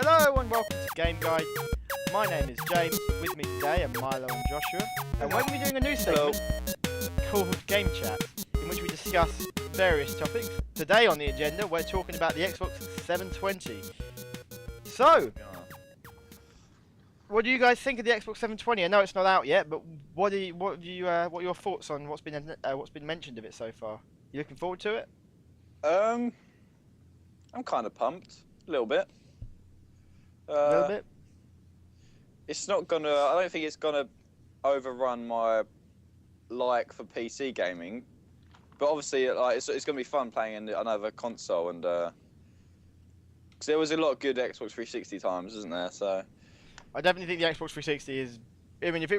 Hello and welcome to Game Guide. My name is James. With me today are Milo and Joshua. And we're going to be doing a new segment called GameChat, in which we discuss various topics. Today on the agenda, we're talking about the Xbox 720. So, what do you guys think of the Xbox 720? I know it's not out yet, but what are your thoughts on what's been mentioned of it so far? You looking forward to it? I'm kind of pumped, a little bit. A little bit. It's not gonna. I don't think it's gonna overrun my like for PC gaming, but obviously, like, it's gonna be fun playing another console, and because there was a lot of good Xbox 360 times, isn't there? So I definitely think the Xbox 360 is. I mean, if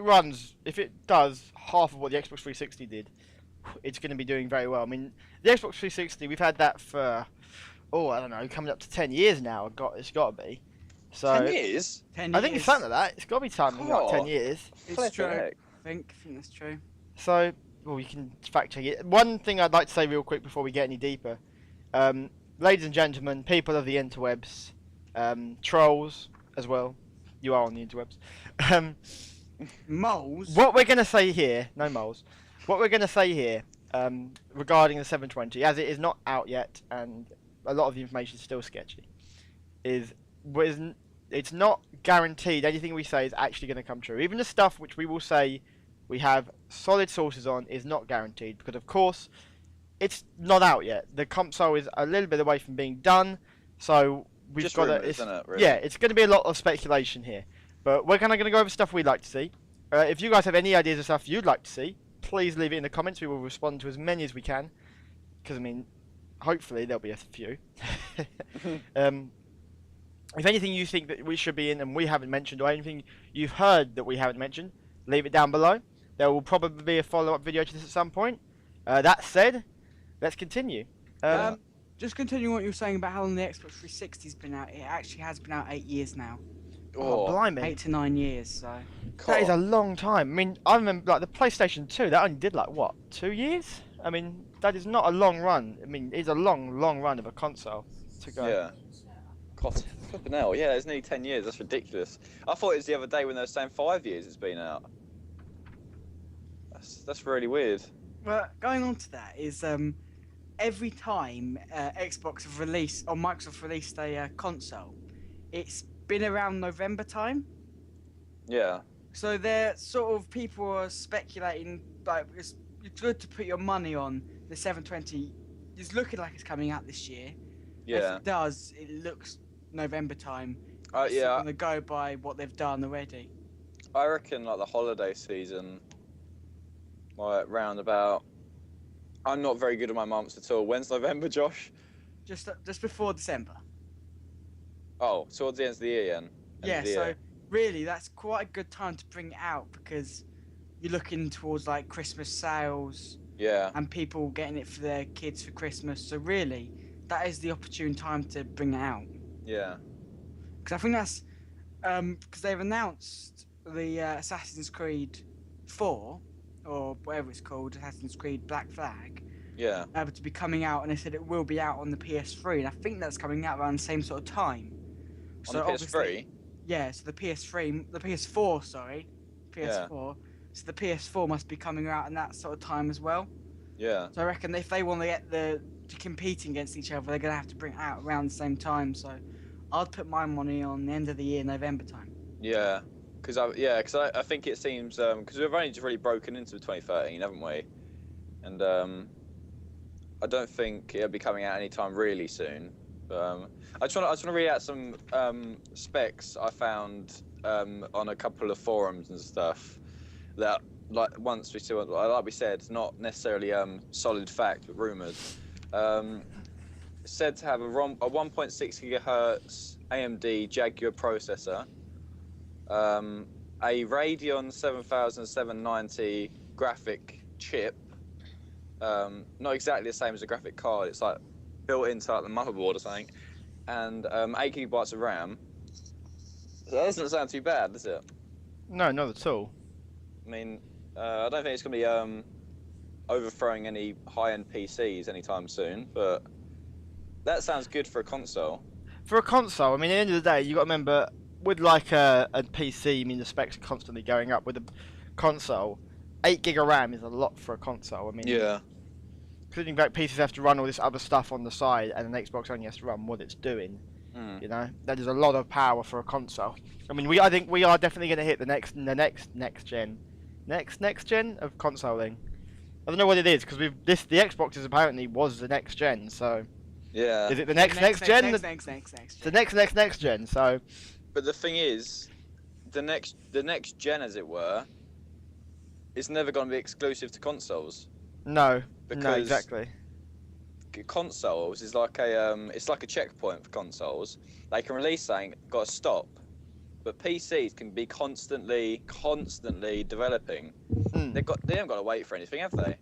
it does half of what the Xbox 360 did, it's going to be doing very well. I mean, the Xbox 360, we've had that for, I don't know, coming up to 10 years now. It's got to be. So 10 years? 10 years. I think it's something like that. It's got to be something like 10 years. It's true. I think that's true. So, well, you can fact check it. One thing I'd like to say real quick before we get any deeper. Ladies and gentlemen, people of the interwebs, trolls as well. You are on the interwebs. Moles? What we're going to say here, no moles. What we're going to say here regarding the 720, as it is not out yet and a lot of the information is still sketchy, is it's not guaranteed anything we say is actually going to come true. Even the stuff which we will say we have solid sources on is not guaranteed because, of course, it's not out yet. The console is a little bit away from being done, so we've got to. Isn't it, really? Yeah, it's going to be a lot of speculation here, but we're kind of going to go over stuff we'd like to see. If you guys have any ideas of stuff you'd like to see, please leave it in the comments. We will respond to as many as we can, because I mean, hopefully there'll be a few. If anything you think that we should be in and we haven't mentioned, or anything you've heard that we haven't mentioned, leave it down below. There will probably be a follow-up video to this at some point. That said, let's continue. Just continuing what you were saying about how long the Xbox 360's been out. It actually has been out 8 years now. Oh, blimey. 8 to 9 years, so. That is a long time. I mean, I remember like the PlayStation 2, that only did like, what, 2 years? I mean, that is not a long run. I mean, it's a long, long run of a console to go. Yeah. God, flipping hell. Yeah, it's nearly 10 years. That's ridiculous. I thought it was the other day when they were saying 5 years it's been out. That's really weird. Well, going on to that is every time Xbox have released or Microsoft released a console, it's been around November time. Yeah. So they're sort of people are speculating like it's good to put your money on the 720. It's looking like it's coming out this year. Yeah. If it does, it looks November time. Yeah. I'm gonna go by what they've done already. I reckon like the holiday season, like round about. I'm not very good at my months at all. When's November, Josh? Just before December. Oh, towards the end of the year, then. Yeah. So really, that's quite a good time to bring it out because you're looking towards like Christmas sales. Yeah. And people getting it for their kids for Christmas. So really, that is the opportune time to bring it out. Yeah. Because I think that's because they've announced the Assassin's Creed 4 or whatever it's called, Assassin's Creed Black Flag. Yeah. To be coming out, and they said it will be out on the PS3, and I think that's coming out around the same sort of time. On the PS3? Yeah, so the PS4, sorry, PS4. Yeah. So the PS4 must be coming out in that sort of time as well. Yeah. So I reckon if they want to get to competing against each other, they're gonna have to bring it out around the same time. So I'd put my money on the end of the year, November time. Yeah. Because I think it seems because we've only just really broken into 2013, haven't we? And I don't think it'll be coming out anytime really soon. I just want to read out some specs I found on a couple of forums and stuff that like we said, not necessarily solid fact but rumored. Said to have a 1.6 gigahertz AMD Jaguar processor. A Radeon 7790 graphic chip, not exactly the same as a graphic card, it's like built into like the motherboard or something, and 8 gigabytes of RAM. So that doesn't sound too bad, does it? No, not at all. I mean, I don't think it's going to be overthrowing any high-end PCs anytime soon, but that sounds good for a console. For a console, I mean, at the end of the day, you got to remember, with like a PC, I mean, the specs are constantly going up. With a console, 8 gig of RAM is a lot for a console. I mean, Yeah. including that PCs have to run all this other stuff on the side, and an Xbox only has to run what it's doing. Mm. You know, that is a lot of power for a console. I mean, I think we are definitely going to hit the next gen of consoling. I don't know what it is because the Xbox is apparently was the next gen. So Yeah. is it the next gen? Next. The next gen. So But the thing is, the next gen, as it were, is never going to be exclusive to consoles. no, Because exactly. consoles is like it's like a checkpoint for consoles. They can release something, got to stop. But PCs can be constantly developing. Mm. They haven't got to wait for anything, have they?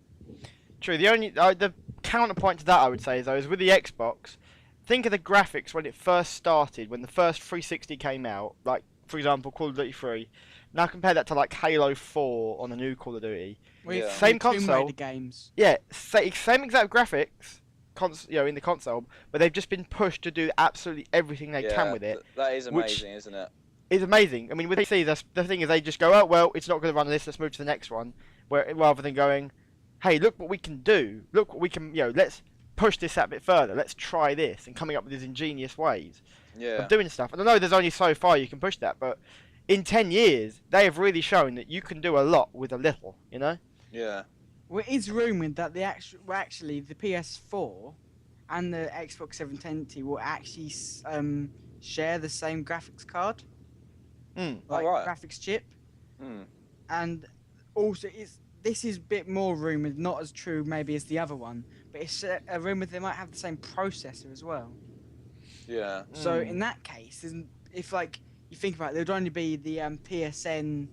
True. The only the counterpoint to that I would say is with the Xbox. Think of the graphics when it first started, when the first 360 came out. Like for example, Call of Duty 3. Now compare that to like Halo 4 on the new Call of Duty. Yeah. Same console. Games. Yeah, same exact graphics, in the console, but they've just been pushed to do absolutely everything they can with it. That is which amazing, isn't it? It's amazing. I mean, with PC, the thing is they just go, oh well, it's not going to run this. Let's move to the next one. Rather than going, hey, look what we can do. Look what we can, let's push this out a bit further. Let's try this, and coming up with these ingenious ways of doing stuff. And I know there's only so far you can push that, but in 10 years, they have really shown that you can do a lot with a little. You know. Yeah. Well, it is rumoured that actually the PS4 and the Xbox 720 will actually share the same graphics card, like right. graphics chip, Mm. and also this is a bit more rumoured, not as true maybe as the other one, but it's a rumour they might have the same processor as well. Yeah. So in that case, if like you think about it, there would only be the PSN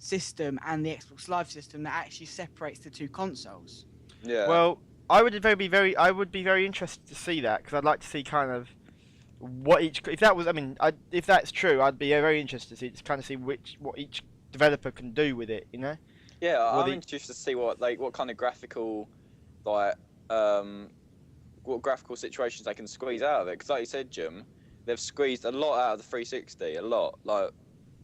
system and the Xbox Live system that actually separates the two consoles. Yeah. Well, I would be very interested to see that because I'd like to see kind of what each. If that was, if that's true, I'd be very interested to kind of see what each developer can do with it. You know. Yeah, I'm interested to see what kind of graphical, what graphical situations they can squeeze out of it. Because like you said, Jim, they've squeezed a lot out of the 360. A lot. Like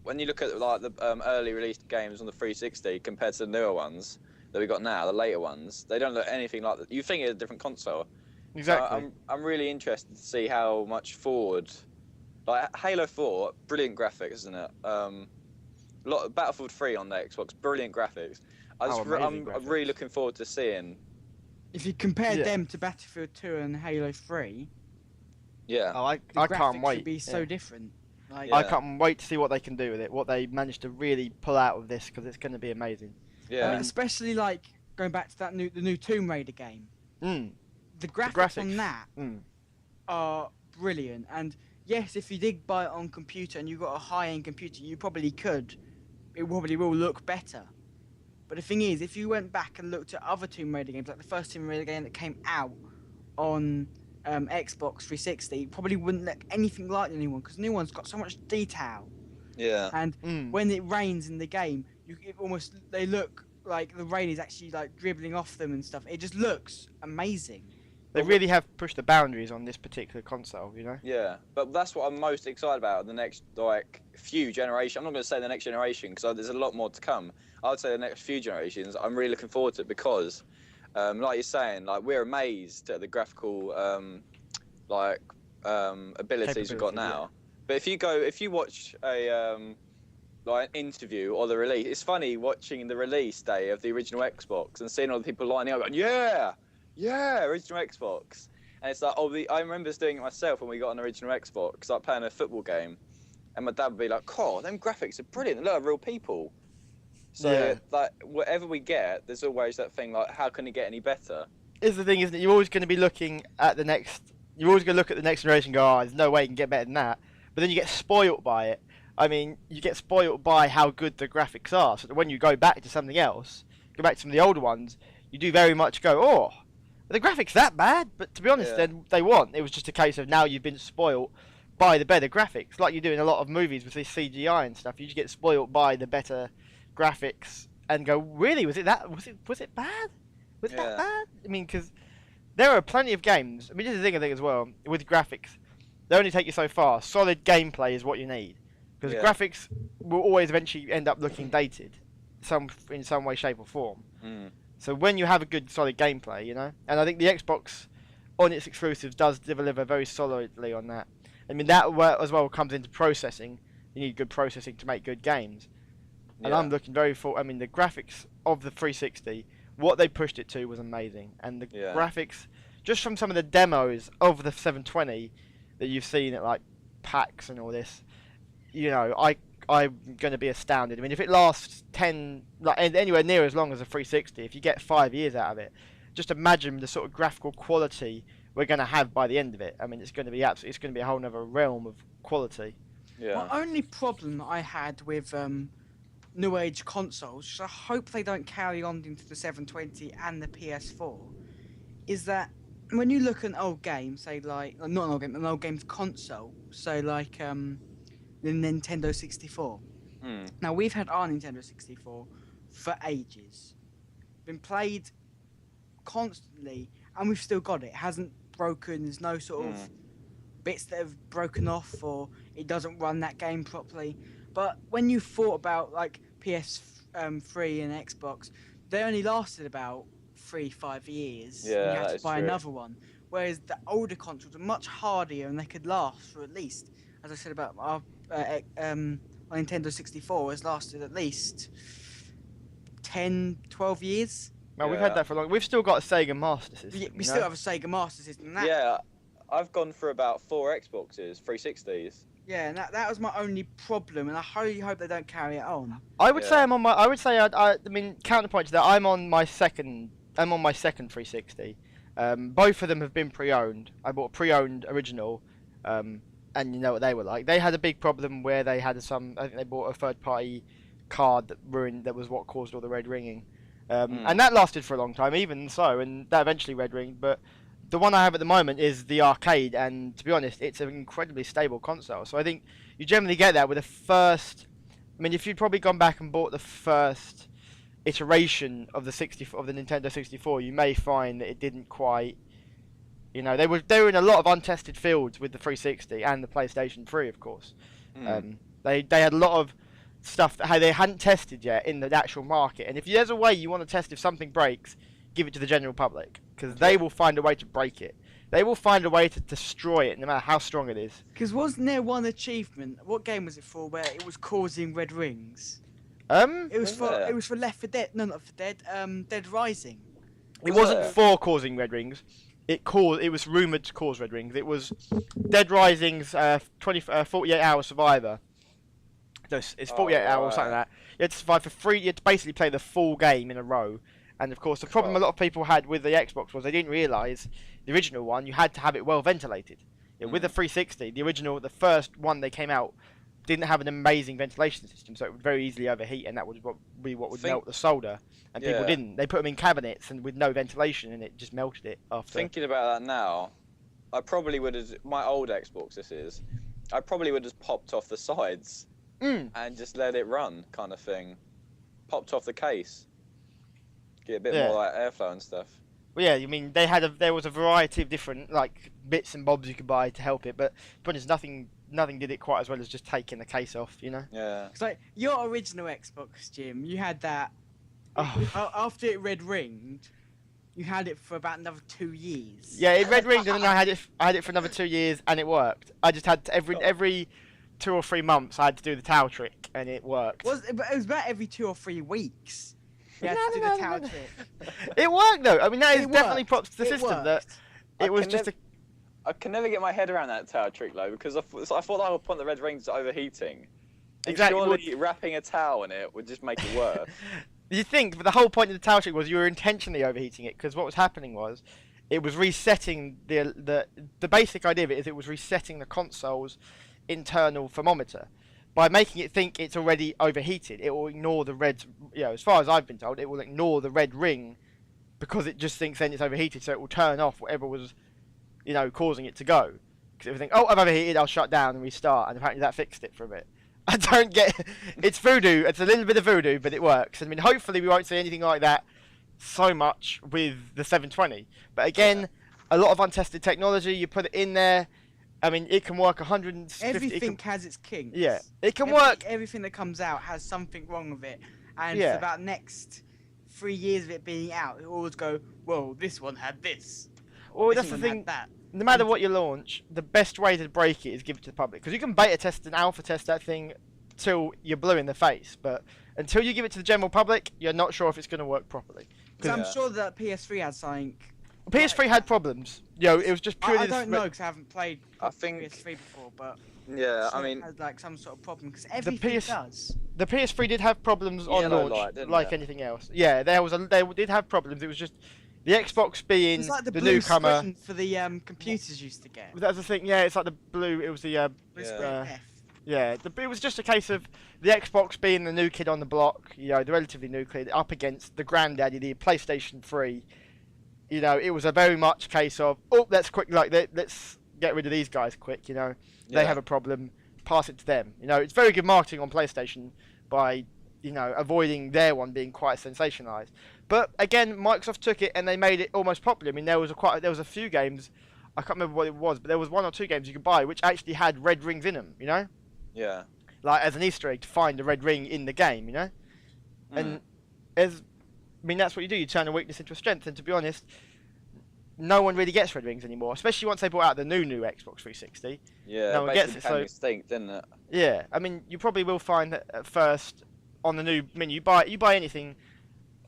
when you look at like the early released games on the 360 compared to the newer ones that we got now, the later ones, they don't look anything like that. You think it's a different console. Exactly. So I'm really interested to see how much forward. Like Halo 4, brilliant graphics, isn't it? Battlefield 3 on the Xbox, brilliant graphics. I'm really looking forward to seeing. If you compare them to Battlefield 2 and Halo 3, Yeah. I the can't graphics wait. would be so different. Like, Yeah. I can't wait to see what they can do with it, what they managed to really pull out of this, because it's going to be amazing. Yeah. especially like going back to the new Tomb Raider game. Mm. The graphics on graphics. that Mm. are brilliant. And yes, if you did buy it on computer and you got a high-end computer, you probably could. It probably will look better. But the thing is, if you went back and looked at other Tomb Raider games, like the first Tomb Raider game that came out on Xbox 360, it probably wouldn't look anything like the new one because the new one's got so much detail. Yeah. And when it rains in the game, they look like the rain is actually like dribbling off them and stuff. It just looks amazing. They really have pushed the boundaries on this particular console, you know? Yeah, but that's what I'm most excited about the next few generations. I'm not going to say the next generation because there's a lot more to come. I would say the next few generations. I'm really looking forward to it because, like you're saying, like we're amazed at the graphical abilities we've got now. Yeah. But if you watch an interview or the release, it's funny watching the release day of the original Xbox and seeing all the people lining up going, yeah, original Xbox. And it's like, I remember doing it myself when we got an original Xbox, like playing a football game. And my dad would be like, them graphics are brilliant. They look like real people. So, like, whatever we get, there's always that thing, like, how can it get any better? Is the thing, isn't it? You're always going to be looking at the next... You're always going to look at the next generation and go, there's no way it can get better than that. But then you get spoilt by it. I mean, you get spoilt by how good the graphics are. So that when you go back to something else, go back to some of the older ones, you do very much go, the graphics that bad? But to be honest, then they weren't. It was just a case of now you've been spoilt by the better graphics. Like you do in a lot of movies with this CGI and stuff. You just get spoilt by the better graphics and go, really? Was it bad? Was it that bad? I mean, because there are plenty of games. I mean, this is the thing I think as well with graphics. they only take you so far. Solid gameplay is what you need, because Yeah. graphics will always eventually end up looking dated, in some way, shape, or form. Mm. So when you have a good solid gameplay, and I think the Xbox on its exclusives does deliver very solidly on that. I mean that as well comes into processing. You need good processing to make good games. And Yeah. I'm looking very for. I mean, the graphics of the 360, what they pushed it to was amazing, and the Yeah. graphics, just from some of the demos of the 720 that you've seen at like PAX and all this, I'm going to be astounded. I mean, if it lasts 10, like anywhere near as long as a 360, if you get 5 years out of it, just imagine the sort of graphical quality we're going to have by the end of it. I mean, it's going to be it's going to be a whole other realm of quality. Yeah. My only problem that I had with new age consoles, which I hope they don't carry on into the 720 and the PS4, is that when you look at an old game, say like not an old game, an old game's console, so like the Nintendo 64. Mm. Now we've had our Nintendo 64 for ages, been played constantly, and we've still got it. It hasn't broken. There's no sort of bits that have broken off, or it doesn't run that game properly. But when you thought about like PS3 and Xbox, they only lasted about 3-5 years. Yeah, and you that had to is buy true. another one. Whereas the older consoles are much hardier, and they could last for at least, as I said about our Nintendo 64, has lasted at least 10-12 years. Now we've had that for long. We've still got a Sega Master System. We still have a Sega Master System. And that, Yeah. I've gone for about 4 Xboxes, 360s. Yeah, and that was my only problem, and I really hope they don't carry it on. I would say Yeah. I'm on my. I would say I mean counterpoint to that. I'm on my second 360. Both of them have been pre-owned. I bought a pre-owned original, and you know what they were like. They had a big problem where they had some. I think they bought a third-party card that ruined. That was what caused all the red ringing, and that lasted for a long time. Even so, and that eventually red ringed. But the one I have at the moment is the arcade, and to be honest, it's an incredibly stable console. So I think you generally get that with the first. I mean, if you'd probably gone back and bought the first iteration of the Nintendo 64, you may find that it didn't quite. They were in a lot of untested fields with the 360 and the PlayStation 3, of course. They had a lot of stuff that they hadn't tested yet in the actual market. And if there's a way you want to test if something breaks, give it to the general public, because they will find a way to break it. They will find a way to destroy it, no matter how strong it is. Because wasn't there one achievement? What game was it for? Where it was causing red rings? It was there? It was for Left 4 Dead. No, not for Dead. Dead Rising. It Was wasn't it? for causing red rings. It was rumoured to cause red rings. It was Dead Rising's 48 hour survivor. So it's 48 hours or something like that. You had to survive for free. You had to basically play the full game in a row. And of course, the problem a lot of people had with the Xbox was they didn't realise the original one. You had to have it well ventilated. With the 360, the first one they came out, didn't have an amazing ventilation system, so it would very easily overheat, and that would be what would melt the solder. And people didn't. They put them in cabinets and with no ventilation, and it just melted it after. Thinking about that now, I probably would have my old Xbox. I probably would have popped off the sides and just let it run, kind of thing. Popped off the case. Get a bit more like airflow and stuff. Well, yeah, you mean there was a variety of different like bits and bobs you could buy to help it, but there's nothing did it quite as well as just taking the case off, Yeah. It's like your original Xbox, Jim. You had that after it red ringed. You had it for about another 2 years. Yeah, it red ringed, and then I had it for another 2 years, and it worked. I just had to, every 2 or 3 months I had to do the towel trick, and it worked. It was about every 2 or 3 weeks. You had to do the towel trick. It worked though. I mean, that is It definitely worked. props to the It system worked. that it was just I can never get my head around that towel trick though, because I thought that would point the red rings to overheating. And Exactly. surely wrapping a towel in it would just make it worse. You think, but the whole point of the towel trick was you were intentionally overheating it, because what was happening was it was resetting the basic idea of it is it was resetting the console's internal thermometer. By making it think it's already overheated, it will ignore the red. As far as I've been told, it will ignore the red ring because it just thinks then it's overheated, so it will turn off whatever was, causing it to go. Because it will think, oh, I've overheated, I'll shut down and restart, and apparently that fixed it for a bit. I don't get. It's voodoo. It's a little bit of voodoo, but it works. I mean, hopefully we won't see anything like that so much with the 720. But again, a lot of untested technology. You put it in there. I mean, it can work 150. Everything has its kinks. Yeah, it can work. Everything that comes out has something wrong with it, and Yeah. for about next 3 years of it being out, it always go, well, this one had this. Well, This that's the one thing. had that. No matter what you launch, the best way to break it is give it to the public, because you can beta test and alpha test that thing till you're blue in the face, but until you give it to the general public, you're not sure if it's going to work properly. Because I'm Yeah. sure that PS3 had something. PS3 had problems. It was just purely. I don't know because I haven't played I think- PS3 before, but Yeah, sure I mean, it has like some sort of problem because everything does. The PS3 did have problems on Yellow launch, light, didn't like it? anything else. Yeah, they did have problems. It was just the Xbox being It's like the the blue newcomer. screen for the computers used to get. That's the thing. Yeah, it's like the blue. It was the Blue Yeah. screen Uh, F. yeah. It was just a case of the Xbox being the new kid on the block. The relatively new kid up against the granddaddy, the PlayStation 3. It was a very much case of let's get rid of these guys quick. They Yeah. have a problem. Pass it to them. It's very good marketing on PlayStation by avoiding their one being quite sensationalized. But again, Microsoft took it and they made it almost popular. I mean, there was a few games, I can't remember what it was, but there was 1 or 2 games you could buy which actually had red rings in them. yeah. Like as an Easter egg to find a red ring in the game. And that's what you do. You turn a weakness into a strength. And to be honest, no one really gets red rings anymore, especially once they brought out the new Xbox 360. Yeah, No one it gets basically it, became so- extinct, didn't it? Yeah, I mean, you probably will find that at first on the new menu, you buy anything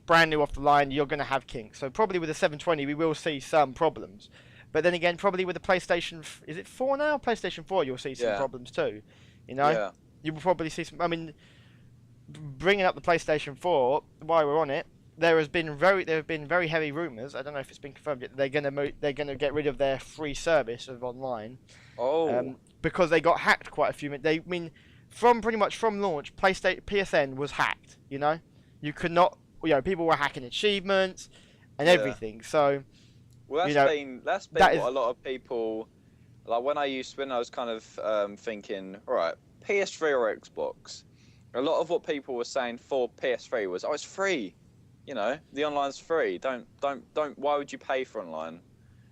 brand new off the line, you're going to have kinks. So probably with the 720, we will see some problems. But then again, probably with the PlayStation, is it 4 now? PlayStation 4, you'll see some Yeah. problems too. Yeah. You will probably see some. I mean, bringing up the PlayStation 4 while we're on it, there have been very heavy rumours. I don't know if it's been confirmed yet. They're gonna get rid of their free service of online. Oh. Because they got hacked quite a few. Pretty much from launch, PSN was hacked. You could not. People were hacking achievements and Yeah. everything. So Well, that's that been is- what a lot of people like when I was kind of thinking, all right, PS3 or Xbox. A lot of what people were saying for PS3 was, it's free. The online's free. Don't. Why would you pay for online?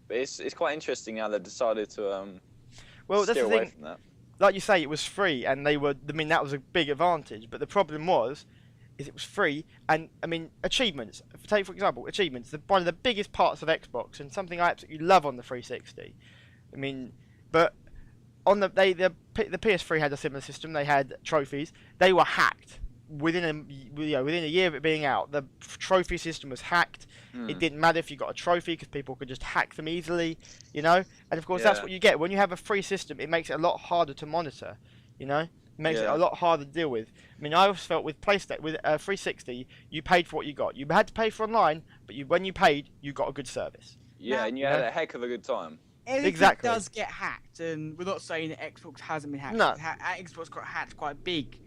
But it's quite interesting how they decided to that's steer the away thing. from that. Like you say, it was free, and that was a big advantage. But the problem is it was free, and I mean achievements. Take for example, achievements. One of the biggest parts of Xbox, and something I absolutely love on the 360. I mean, but on the PS3 had a similar system. They had trophies. They were hacked within a year of it being out. The trophy system was hacked. It didn't matter if you got a trophy because people could just hack them easily. And of course that's Yeah. what you get when you have a free system. It makes it a lot harder to monitor. It makes it Yeah. a lot harder to deal with. I mean, I always felt with PlayStation, with 360, you paid for what you got. You had to pay for online, but when you paid, you got a good service. Yeah, Now- and you had a heck of a good time. Everything Exactly. does get hacked, and we're not saying that Xbox hasn't been hacked. No. Xbox got hacked quite big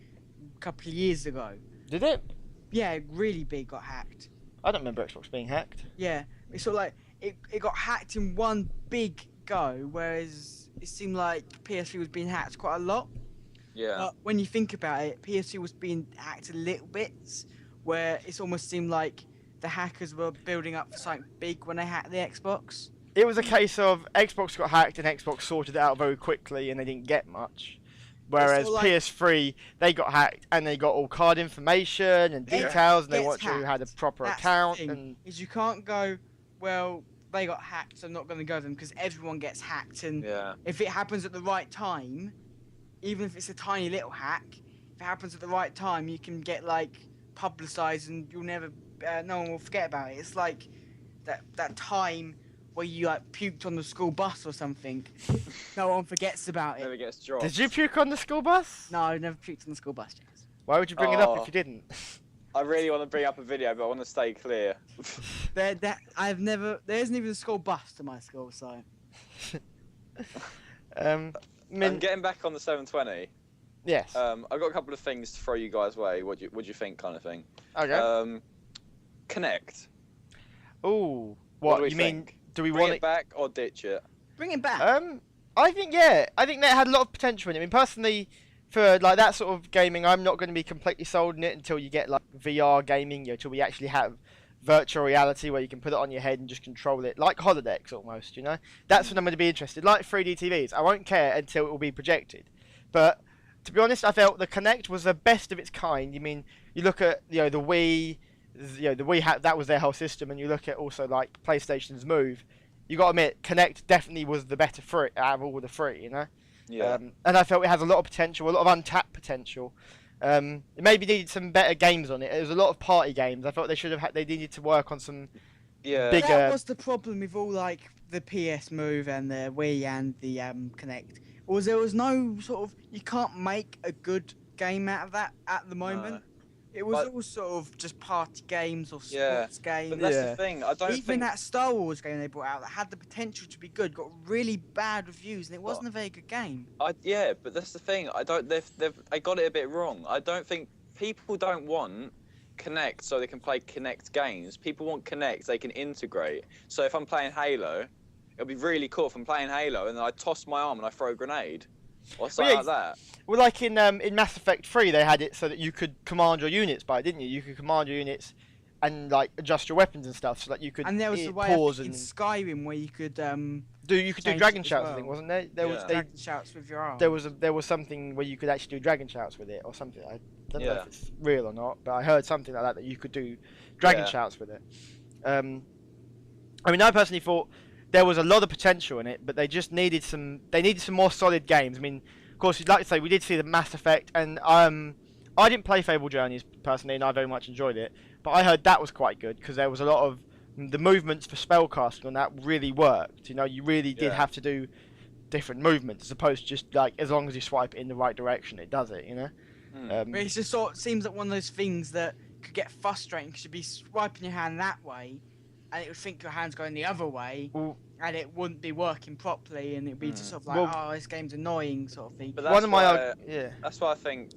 a couple of years ago. Did it? Yeah, really big got hacked. I don't remember Xbox being hacked. Yeah, it's sort of like it got hacked in one big go, whereas it seemed like PS3 was being hacked quite a lot. Yeah. But when you think about it, PS3 was being hacked a little bits, where it almost seemed like the hackers were building up for something big when they hacked the Xbox. It was a case of Xbox got hacked and Xbox sorted it out very quickly and they didn't get much. Whereas all like- PS3, they got hacked and they got all card information and Yeah. details and they Gets want you had a hacked. proper That's account the thing, and is you can't go, well, they got hacked, so I'm not going to go to them because everyone gets hacked, and Yeah. if it happens at the right time, even if it's a tiny little hack, if it happens at the right time, you can get publicized and you'll never, no one will forget about it. It's like that time where you puked on the school bus or something. No one forgets about Never it. gets dropped. Did you puke on the school bus? No, I never puked on the school bus, James. Why would you bring it up Oh. if you didn't? I really want to bring up a video, but I want to stay clear. There isn't even a school bus to my school, so. I mean, And getting back on the 720, yes. I've got a couple of things to throw you guys' way. What do you think, kind of thing? Okay. Connect. Ooh, What do we you mean? think? Do we Bring want it back or ditch it? Bring it back. I think that had a lot of potential in it. I mean, personally, for that sort of gaming, I'm not going to be completely sold on it until you get VR gaming, until we actually have virtual reality where you can put it on your head and just control it, like holodecks almost. That's when I'm going to be interested. Like 3D TVs, I won't care until it will be projected. But to be honest, I felt the Kinect was the best of its kind. You look at the Wii, the Wii had that was their whole system, and you look at also like PlayStation's Move. You got to admit, Kinect definitely was the better free out of all the three. Yeah. And I felt it has a lot of potential, a lot of untapped potential. It maybe needed some better games on it. There was a lot of party games. I thought they needed to work on some bigger. That was the problem with all like the PS Move and the Wii and the Kinect. Was there was no sort of, you can't make a good game out of that at the moment. No. It was all sort of just party games or sports games. But that's the thing. I don't Even think that Star Wars game they brought out that had the potential to be good got really bad reviews, and it wasn't a very good game. Yeah, but that's the thing. I got it a bit wrong. I don't think people don't want Kinect so they can play Kinect games. People want Kinect they can integrate. So if I'm playing Halo, it'll be really cool if I'm playing Halo and then I toss my arm and I throw a grenade. Or something like that. Well, like in Mass Effect 3, they had it so that you could command your units by it, didn't you? You could command your units and like adjust your weapons and stuff, so that you could And there was the way pause in Skyrim where you could do change dragon it as shouts, well. I think, wasn't there? There was dragon shouts with your arm. there was something where you could actually do dragon shouts with it or something. I don't know if it's real or not, but I heard something like that you could do dragon shouts with it. I personally thought there was a lot of potential in it, but they just needed some more solid games. Of course, you'd like to say we did see the Mass Effect, and I didn't play Fable Journeys personally, and I very much enjoyed it. But I heard that was quite good because there was a lot of the movements for spellcasting on that really worked. You really did have to do different movements as opposed to just like as long as you swipe it in the right direction, it does it. But it just sort of seems like one of those things that could get frustrating because you'd be swiping your hand that way, and it would think your hand's going the other way, and it wouldn't be working properly, and it'd be just sort of like, oh, this game's annoying, sort of thing. But that's that's why I think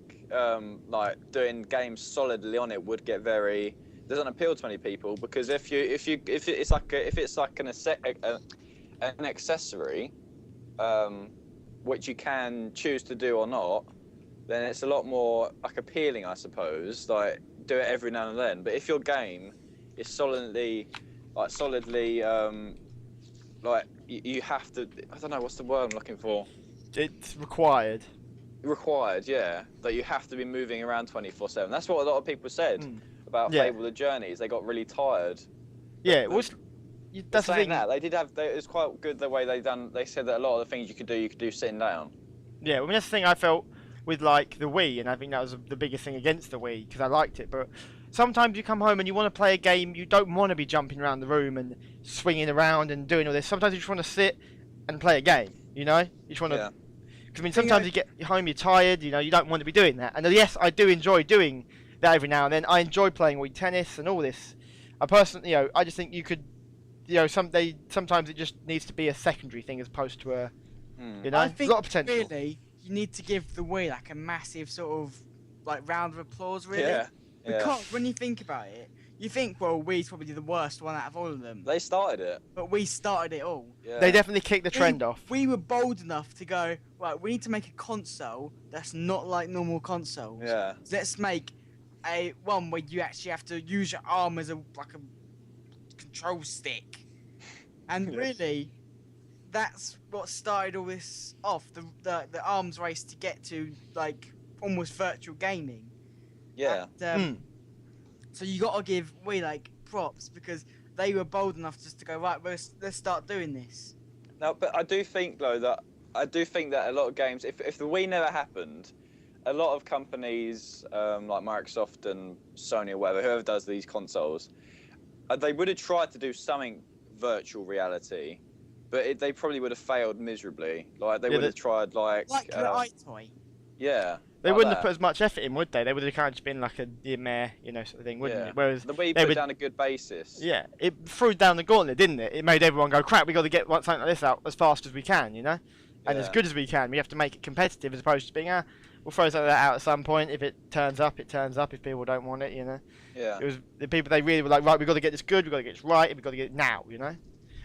like doing games solidly on it would get doesn't appeal to many people, because if it's like an accessory, which you can choose to do or not, then it's a lot more like appealing, I suppose. Like do it every now and then. But if your game is solidly like you have to, I don't know what's the word I'm looking for. It's required. Required, yeah. That you have to be moving around 24/7. That's what a lot of people said about Fable the Journeys. They got really tired. Yeah, it was. That's the thing. They did have. It was quite good the way they said that a lot of the things you could do sitting down. Yeah, that's the thing I felt with like the Wii, and I think that was the biggest thing against the Wii because I liked it. But sometimes you come home and you want to play a game, you don't want to be jumping around the room and swinging around and doing all this. Sometimes you just want to sit and play a game. You just want to. Because sometimes you get home, you're tired. You don't want to be doing that. And yes, I do enjoy doing that every now and then. I enjoy playing Wii tennis and all this. I personally, I just think you could, sometimes it just needs to be a secondary thing as opposed to a, I think a lot of potential. Really, you need to give the Wii like a massive sort of like round of applause, really. Yeah. Because when you think about it, you think, well, Wii's probably the worst one out of all of them. They started it. But we started it all. Yeah. They definitely kicked the trend off. We were bold enough to go, right, we need to make a console that's not like normal consoles. Yeah. So let's make a one where you actually have to use your arm as a control stick. And really, that's what started all this off, the arms race to get to like almost virtual gaming. Yeah. And, so you got to give Wii like props because they were bold enough just to go, right, let's start doing this. No, but I do think though that a lot of games, if the Wii never happened, a lot of companies like Microsoft and Sony or whatever, whoever does these consoles, they would have tried to do something virtual reality, but they probably would have failed miserably. Like they would have tried like an iToy. Yeah. They wouldn't have put as much effort in, would they? They would have kind of just been like a meh, sort of thing, wouldn't it? Whereas the Wii put down a good basis. Yeah, it threw down the gauntlet, didn't it? It made everyone go, crap, we got to get something like this out as fast as we can, and as good as we can. We have to make it competitive as opposed to being, we'll throw something like that out at some point. If it turns up, it turns up. If people don't want it, Yeah. It was the people, they really were like, right, we've got to get this good, we've got to get this right, we've got to get it now,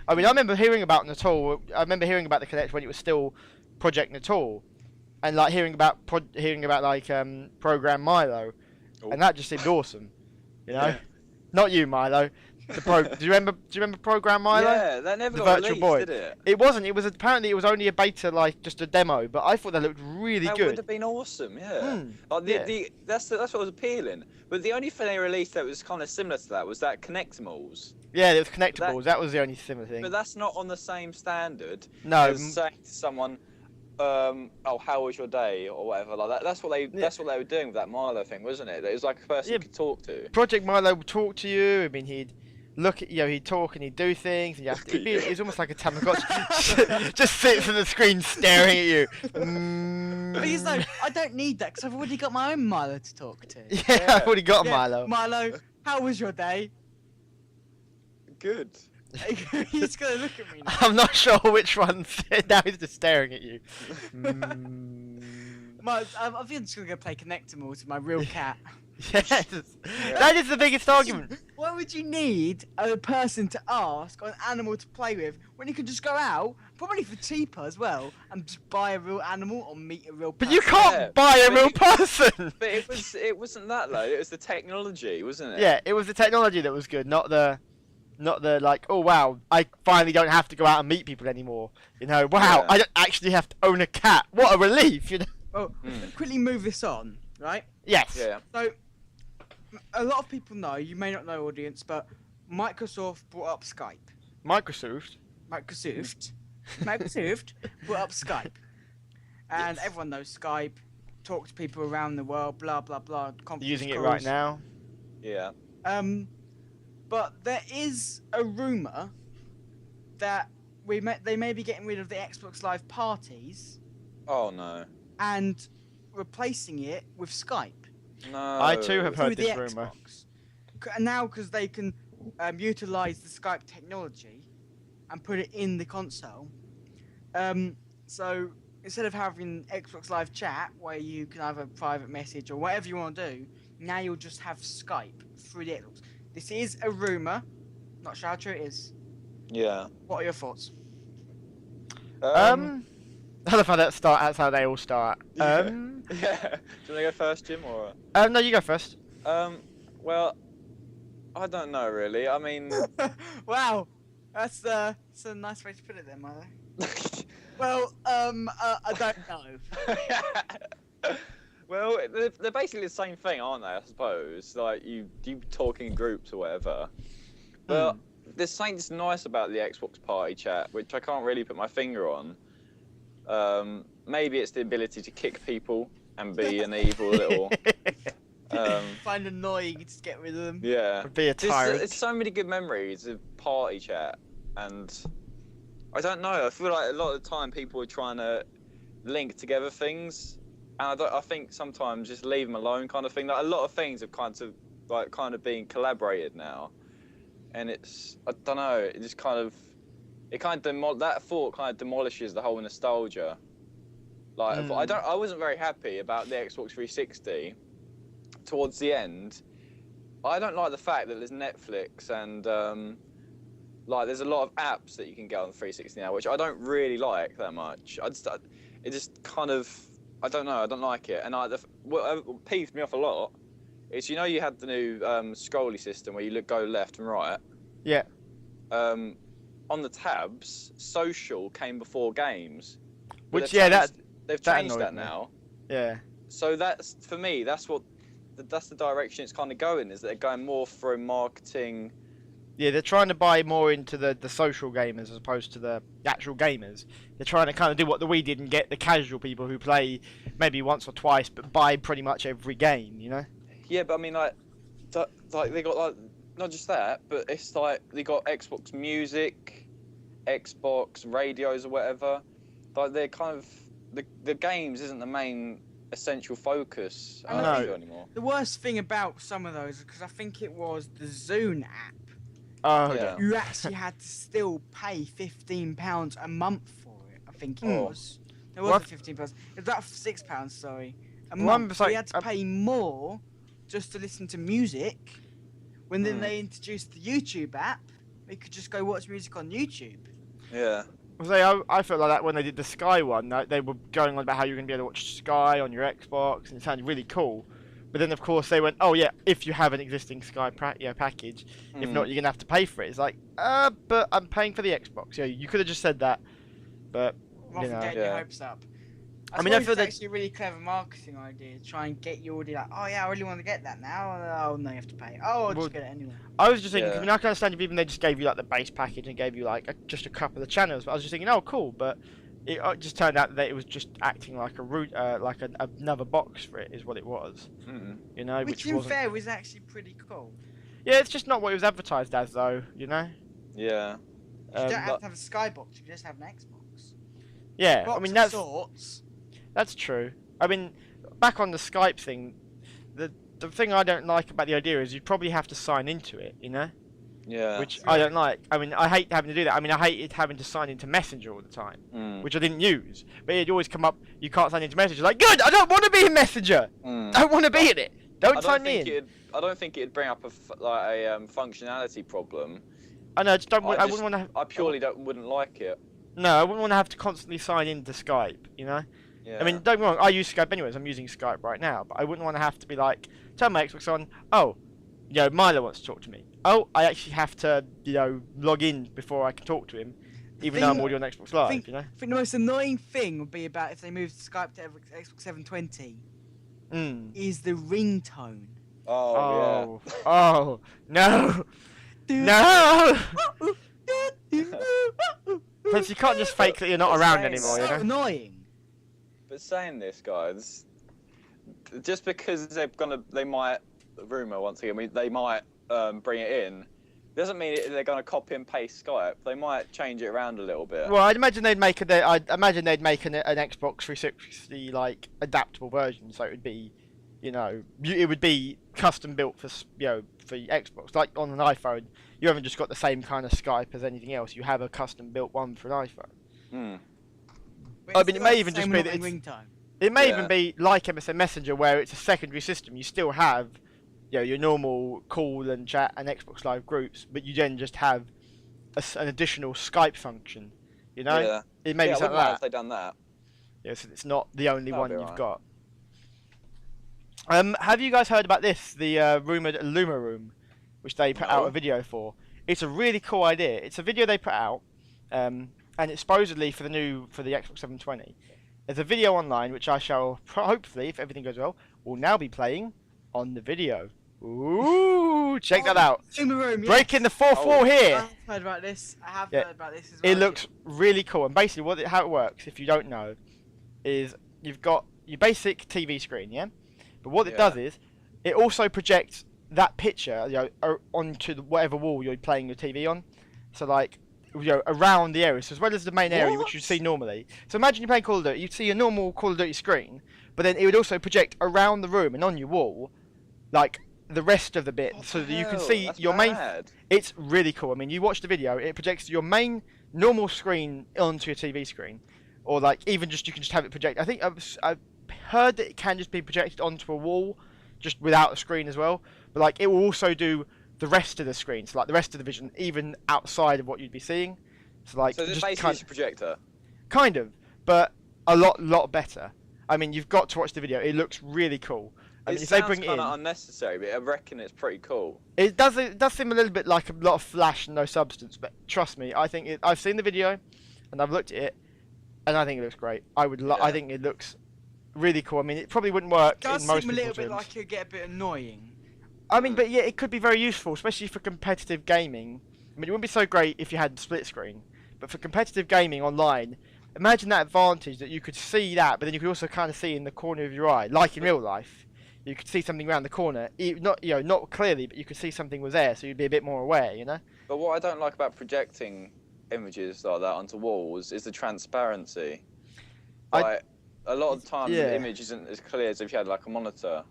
I remember hearing about Natal. I remember hearing about the Kinect when it was still Project Natal. And like hearing about like Program Milo, and that just seemed awesome, Yeah. Not you, Milo. Do you remember Program Milo? Yeah, that never The got Virtual released, Boy. did it? It wasn't. It was apparently it was only a beta, like just a demo. But I thought that looked really That good. would have been awesome, yeah. Like yeah. that's what was appealing. But the only thing they released that was kind of similar to that was that Connectimals. Yeah, it was connectables. That was the only similar thing. But that's not on the same standard. No. As saying to someone, oh, how was your day or whatever like that. That's what they were doing with that Milo thing, wasn't it? It was like a person you could talk to. Project Milo would talk to you. I mean, he'd look at he'd talk and he'd do things. And it was almost like a Tamagotchi. Just sits on the screen staring at you. But he's like, I don't need that because I've already got my own Milo to talk to. Yeah, I've already got a Milo. Milo, how was your day? Good. He's gonna look at me now. I'm not sure which one. Now he's just staring at you. I think I'm just gonna go play Connectimals with my real cat. Yes, that is the biggest argument. Why would you need a person to ask or an animal to play with when you could just go out, probably for cheaper as well, and just buy a real animal or meet a real person? But you can't buy a real person. But it wasn't that though. It was the technology, wasn't it? Yeah, it was the technology that was good, not the like, oh wow, I finally don't have to go out and meet people anymore. You know, wow, Yeah. I don't actually have to own a cat. What a relief, you know. Well, quickly move this on, right? Yes. Yeah. So, a lot of people know, you may not know, audience, but Microsoft brought up Skype. Microsoft brought up Skype. And everyone knows Skype, talk to people around the world, blah, blah, blah. Using it right now. Yeah. But there is a rumour that they may be getting rid of the Xbox Live parties Oh no. and replacing it with Skype. No. I too have heard Through the this rumour. Xbox. And now, because they can utilise the Skype technology and put it in the console, so instead of having Xbox Live chat where you can have a private message or whatever you want to do, now you'll just have Skype through the Xbox. This is a rumour. Not sure how true it is. Yeah. What are your thoughts? I love how that's how they all start. Yeah. Do you want to go first, Jim, or? No, you go first. Well, I don't know really. I mean. Wow, that's a nice way to put it, there, Milo. Well, I don't know. Well, they're basically the same thing, aren't they? I suppose. Like you talk in groups or whatever. Well, there's something that's nice about the Xbox Party Chat, which I can't really put my finger on. Maybe it's the ability to kick people and be an evil little. Find annoying, just get rid of them. Yeah. Be a tyrant. There's so many good memories of Party Chat, and I don't know. I feel like a lot of the time people are trying to link together things, and I think sometimes just leave them alone, kind of thing. Like a lot of things have kind of being collaborated now, and I don't know. It just that thought kind of demolishes the whole nostalgia. Like I wasn't very happy about the Xbox 360 towards the end. I don't like the fact that there's Netflix and like there's a lot of apps that you can get on the 360 now, which I don't really like that much. It just kind of, I don't know, I don't like it. And what peeved me off a lot is, you had the new scrolly system where you go left and right. Yeah. On the tabs, social came before games. Which they've changed that me. now. Yeah. So that's, for me, that's the direction it's kind of going, is that they're going more for marketing. Yeah, they're trying to buy more into the social gamers as opposed to the actual gamers. They're trying to kind of do what the Wii did and get the casual people who play maybe once or twice but buy pretty much every game, you know? Yeah, but I mean, like they got, like, not just that, but it's like they got Xbox Music, Xbox radios or whatever. Like they're kind of, the games isn't the main essential focus anymore. The worst thing about some of those, because I think it was the Zune app, Oh, Yeah. you actually had to still pay £15 a month for it. I think it was. There was What? £15. It was about £6, sorry. A Well, month. I'm So you sorry, had to pay more just to listen to music. When then they introduced the YouTube app, we could just go watch music on YouTube. Yeah. I felt like that when they did the Sky one. They were going on about how you were going to be able to watch Sky on your Xbox, and it sounded really cool. But then of course they went, oh yeah, if you have an existing Skype package, if not, you're gonna have to pay for it. It's like, but I'm paying for the Xbox. You could have just said that, but Rather than getting your hopes up. I mean, I feel it's that actually a really clever marketing idea. Try and get you already like, oh yeah, I really want to get that now. Oh no, you have to pay. Oh, I'll just get it anyway. I was just thinking, I mean, Yeah. I can understand if even they just gave you like the base package and gave you like just a couple of channels. But I was just thinking, oh cool, but it just turned out that it was just acting like a root, like another box for it is what it was. You know, Which in fair was actually pretty cool. Yeah, it's just not what it was advertised as, though. You know. Yeah. You don't have to have a Skybox. You can just have an Xbox. Yeah, Box I mean of that's sorts. that's true. I mean, back on the Skype thing, the thing I don't like about the idea is you probably have to sign into it. You know. Yeah. Which I don't like. I mean, I hate having to do that. I mean, I hated having to sign into Messenger all the time, which I didn't use. But it'd always come up, you can't sign into Messenger. Like, good, I don't want to be in Messenger. Don't want to be in it. Don't sign me in. I don't think it'd bring up a functionality problem. I know, just don't. I wouldn't want to. I purely wouldn't like it. No, I wouldn't want to have to constantly sign into Skype. You know. Yeah. I mean, don't get me wrong. I use Skype anyways. I'm using Skype right now, but I wouldn't want to have to be like, turn my Xbox on. Oh, Milo wants to talk to me. Oh, I actually have to, log in before I can talk to him, even though I'm already on Xbox Live, I think the most annoying thing would be about if they moved Skype to Xbox 720 is the ringtone. Oh, yeah. Oh, no. No! Plus, you can't just fake that you're not around anymore, So annoying. But saying this, guys, just because they might, rumor once again, they might bring it in, doesn't mean they're gonna copy and paste Skype. They might change it around a little bit. Well, I'd imagine they'd make an Xbox 360 like adaptable version, so it would be, it would be custom built for for Xbox. Like on an iPhone, you haven't just got the same kind of Skype as anything else. You have a custom built one for an iPhone. I mean, it may even just be that it may even be like MSN Messenger, where it's a secondary system. You still have, your normal call and chat and Xbox Live groups, but you then just have an additional Skype function. Yeah. It may be something like that. If they'd done that. Yes, it's not the only one you've right. got. Have you guys heard about this? The rumored Luma Room, which they put out a video for. It's a really cool idea. It's a video they put out, and it's supposedly for the Xbox 720. There's a video online which I shall hopefully, if everything goes well, will now be playing on the video. Ooh, check that out. Luma Room, yes. Breaking the fourth wall here. I have heard about this. I have heard about this as well. It looks really cool, and basically how it works, if you don't know, is you've got your basic TV screen, yeah? But what it does is, it also projects that picture, onto whatever wall you're playing your TV on. So like, around the area, so as well as the main area which you see normally. So imagine you're playing Call of Duty, you'd see a normal Call of Duty screen, but then it would also project around the room and on your wall, like the rest of the bit, so that you can see your main. It's really cool. I mean, you watch the video, it projects your main normal screen onto your TV screen, or like even just you can just have it project. I think I've heard that it can just be projected onto a wall, just without a screen as well. But like it will also do the rest of the screen, so like the rest of the vision, even outside of what you'd be seeing. So like, so this basically just a projector. Kind of, but a lot better. I mean, you've got to watch the video. It looks really cool. I mean, if they bring it in, kind of unnecessary, but I reckon it's pretty cool. It does seem a little bit like a lot of flash and no substance, but trust me, I think I've seen the video, and I've looked at it, and I think it looks great. I think it looks really cool. I mean, it probably wouldn't work in most people's rooms. It does seem a little bit like it'd get a bit annoying. I mean, but yeah, it could be very useful, especially for competitive gaming. I mean, it wouldn't be so great if you had split screen, but for competitive gaming online, imagine that advantage that you could see that, but then you could also kind of see in the corner of your eye, like in real life. You could see something around the corner, not clearly, but you could see something was there, so you'd be a bit more aware, But what I don't like about projecting images like that onto walls is the transparency. Like, a lot of times the image isn't as clear as if you had like a monitor.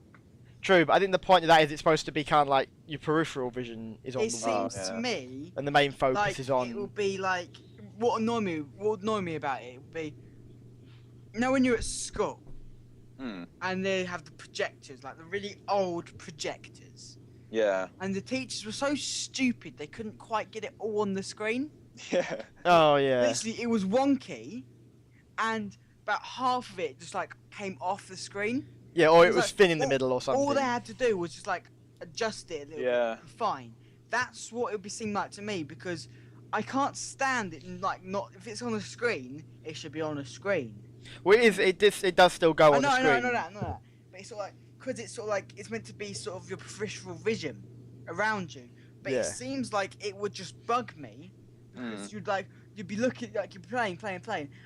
True, but I think the point of that is it's supposed to be kind of like your peripheral vision is on the wall. It seems to me, and the main focus like is on. It would be like what would annoy me about it would be, when you're at school, and they have the projectors, like the really old projectors. Yeah. And the teachers were so stupid they couldn't quite get it all on the screen. Yeah. Oh yeah. Literally, it was wonky, and about half of it just like came off the screen. Yeah, or It it was was like, thin in the all- middle or something. All they had to do was just like adjust it a little Yeah. bit. Fine. That's what it would seem like to me because I can't stand it. Like not if it's on a screen, it should be on a screen. Well, it does still go I on know, the I know, screen. I know that, I know that. But it's sort of like because it's sort of like it's meant to be sort of your peripheral vision around you. But Yeah. it seems like it would just bug me because you'd be looking like you're playing,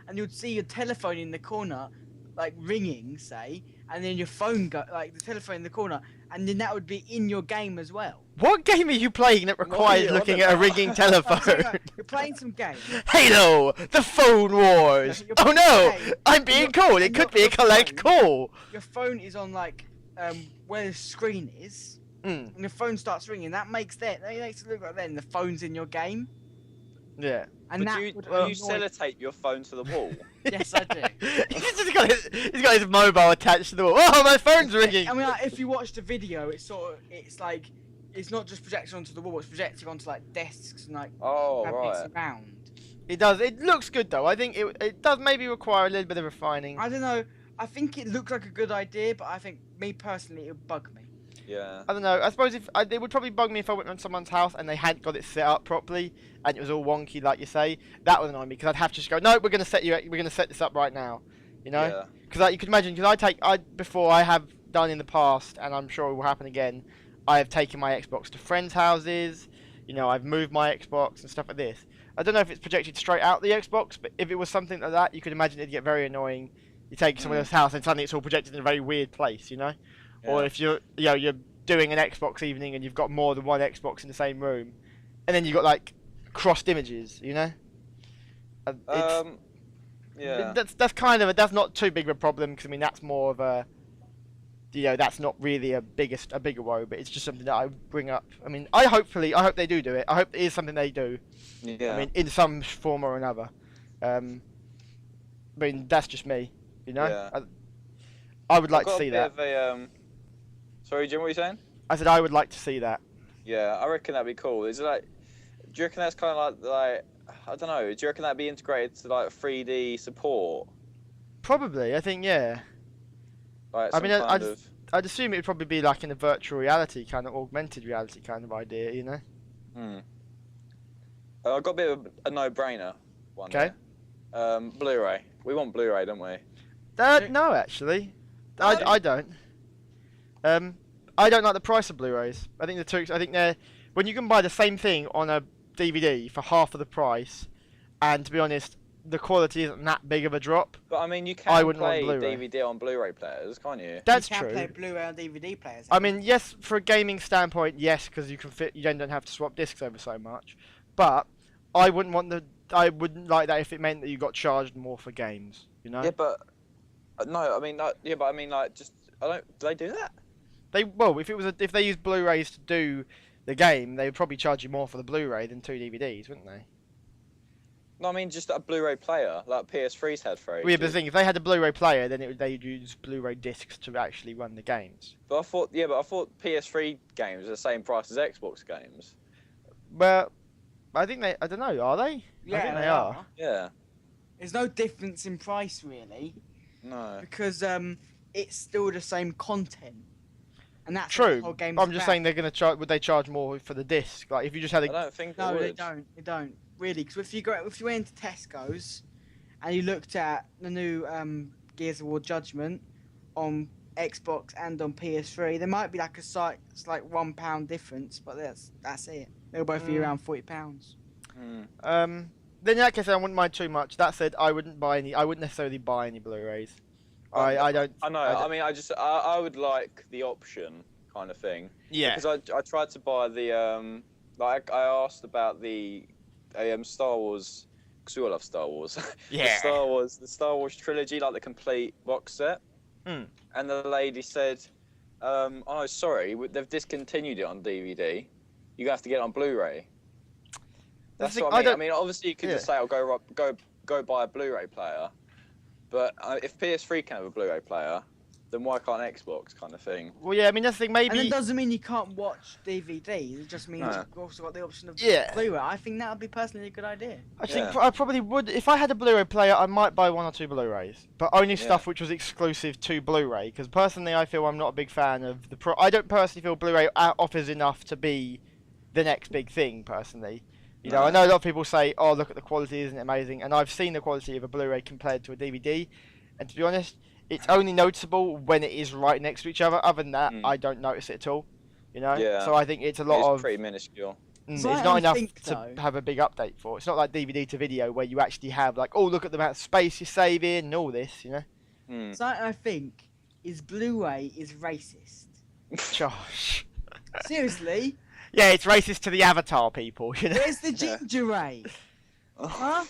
and you'd see your telephone in the corner, like ringing, say, and then your phone go like the telephone in the corner, and then that would be in your game as well. What game are you playing that What are requires you looking on at a about? ringing So, telephone? like, you're playing some game. Halo, the phone wars. You're Oh playing no, a game, I'm being and called. It and could be a your collect phone- call. Your phone is on like where the screen is. Mm, And the phone starts ringing. That makes it look like then the phone's in your game, yeah. and But that do you, would do you annoy- sellotape your phone to the wall? Yes, I do. he's got his mobile attached to the wall. Oh, my phone's ringing. I mean, like, if you watch the video, it's like it's not just projected onto the wall; it's projected onto like desks and like Oh, cabinets right. around. It does. It looks good though. I think it does maybe require a little bit of refining. I don't know. I think it looked like a good idea, but I think me personally, it would bug me. Yeah. I don't know. I suppose if it would probably bug me if I went on someone's house and they hadn't got it set up properly and it was all wonky, like you say. That would annoy me because I'd have to just go, no, we're gonna set this up right now. You know? Yeah. Because you can imagine. Because before I have done in the past, and I'm sure it will happen again. I have taken my Xbox to friends' houses. You know, I've moved my Xbox and stuff like this. I don't know if it's projected straight out the Xbox, but if it was something like that, you could imagine it'd get very annoying. You take someone else's house and suddenly it's all projected in a very weird place, you know? Or Yeah. if you're doing an Xbox evening and you've got more than one Xbox in the same room, and then you've got like crossed images, you know? Yeah. That's not too big of a problem because I mean that's more of a, that's not really a bigger woe, but it's just something that I bring up. I mean, I hope they do it. I hope it is something they do. Yeah. I mean, in some form or another. I mean, that's just me, you know. Yeah. I would like I've got to see a bit that. of a, Sorry, Jim, what were you saying? I said I would like to see that. Yeah, I reckon that'd be cool. Is it like? Do you reckon that's kind of like I don't know? Do you reckon that'd be integrated to like 3D support? Probably, I think, yeah. Like I some mean, kind of. I'd assume it would probably be like in a virtual reality kind of augmented reality kind of idea, you know. I've got a bit of a no-brainer one. Okay. There. Blu-ray. We want Blu-ray, don't we? No, actually, I don't. I don't like the price of Blu-rays. I think they're when you can buy the same thing on a DVD for half of the price, and to be honest, the quality isn't that big of a drop. But I mean, you I can wouldn't want play Blu-ray. DVD on Blu-ray players, can't you? That's you can true. play Blu-ray on DVD players. I mean, yes, for a gaming standpoint, yes, because you don't have to swap discs over so much. But I wouldn't like that if it meant that you got charged more for games. You know? Yeah, but no, I mean, like, just do they do that? If they used Blu-rays to do the game, they would probably charge you more for the Blu-ray than 2 DVDs, wouldn't they? No, I mean just a Blu-ray player, like PS3's had for Well, yeah, but the ages. thing, if they had a Blu-ray player, then they'd use Blu-ray discs to actually run the games. But I thought PS3 games are the same price as Xbox games. Well, I think I don't know, are they? yeah, I think they are. Yeah. There's no difference in price really No. because it's still the same content, and that's what True. the whole game's I'm just about. saying they're gonna charge. Would they charge more for the disc? Like if you just had I a. don't think they No, would. they don't. They don't really. Because if you went into Tesco's and you looked at the new Gears of War Judgment on Xbox and on PS3, there might be like a slight £1 difference, but that's it. They'll both be around £40. Then in that case, I wouldn't mind too much. That said, I wouldn't necessarily buy any Blu-rays. I don't. I know. I mean, I would like the option kind of thing. Yeah. Because I tried to buy the like I asked about the Star Wars, because we all love Star Wars. Yeah. the Star Wars trilogy, like the complete box set. Mm. And the lady said, "Oh no, sorry, they've discontinued it on DVD. You have to get it on Blu-ray." That's thing, what I mean. I mean, obviously you could just say, "I'll go buy a Blu-ray player," but if PS3 can have a Blu-ray player, then why can't Xbox kind of thing? Well, yeah, I mean, that's the thing. And it Maybe. doesn't mean you can't watch DVD. It just means No. you've also got the option of Yeah. Blu-ray. I think that would be personally a good idea. I think Yeah. I probably would if I had a Blu-ray player. I might buy 1 or 2 Blu-rays, but only Yeah. stuff which was exclusive to Blu-ray. Because personally, I feel I'm not a big fan of the Pro. I don't personally feel Blu-ray offers enough to be the next big thing. Personally, you know, I know a lot of people say, "Oh, look at the quality, isn't it amazing?" And I've seen the quality of a Blu-ray compared to a DVD, and to be honest, it's only noticeable when it is right next to each other. Other than that, I don't notice it at all. You know, Yeah. so I think it's a lot It's of. pretty minuscule. It's So I not enough think, to though- have a big update for. It's not like DVD to video where you actually have like, oh, look at the amount of space you're saving and all this, you know. Hmm. Something I think is Blu-ray is racist. Josh. Seriously, Yeah, it's racist to the Avatar people, you know. where's the ginger ray? Huh?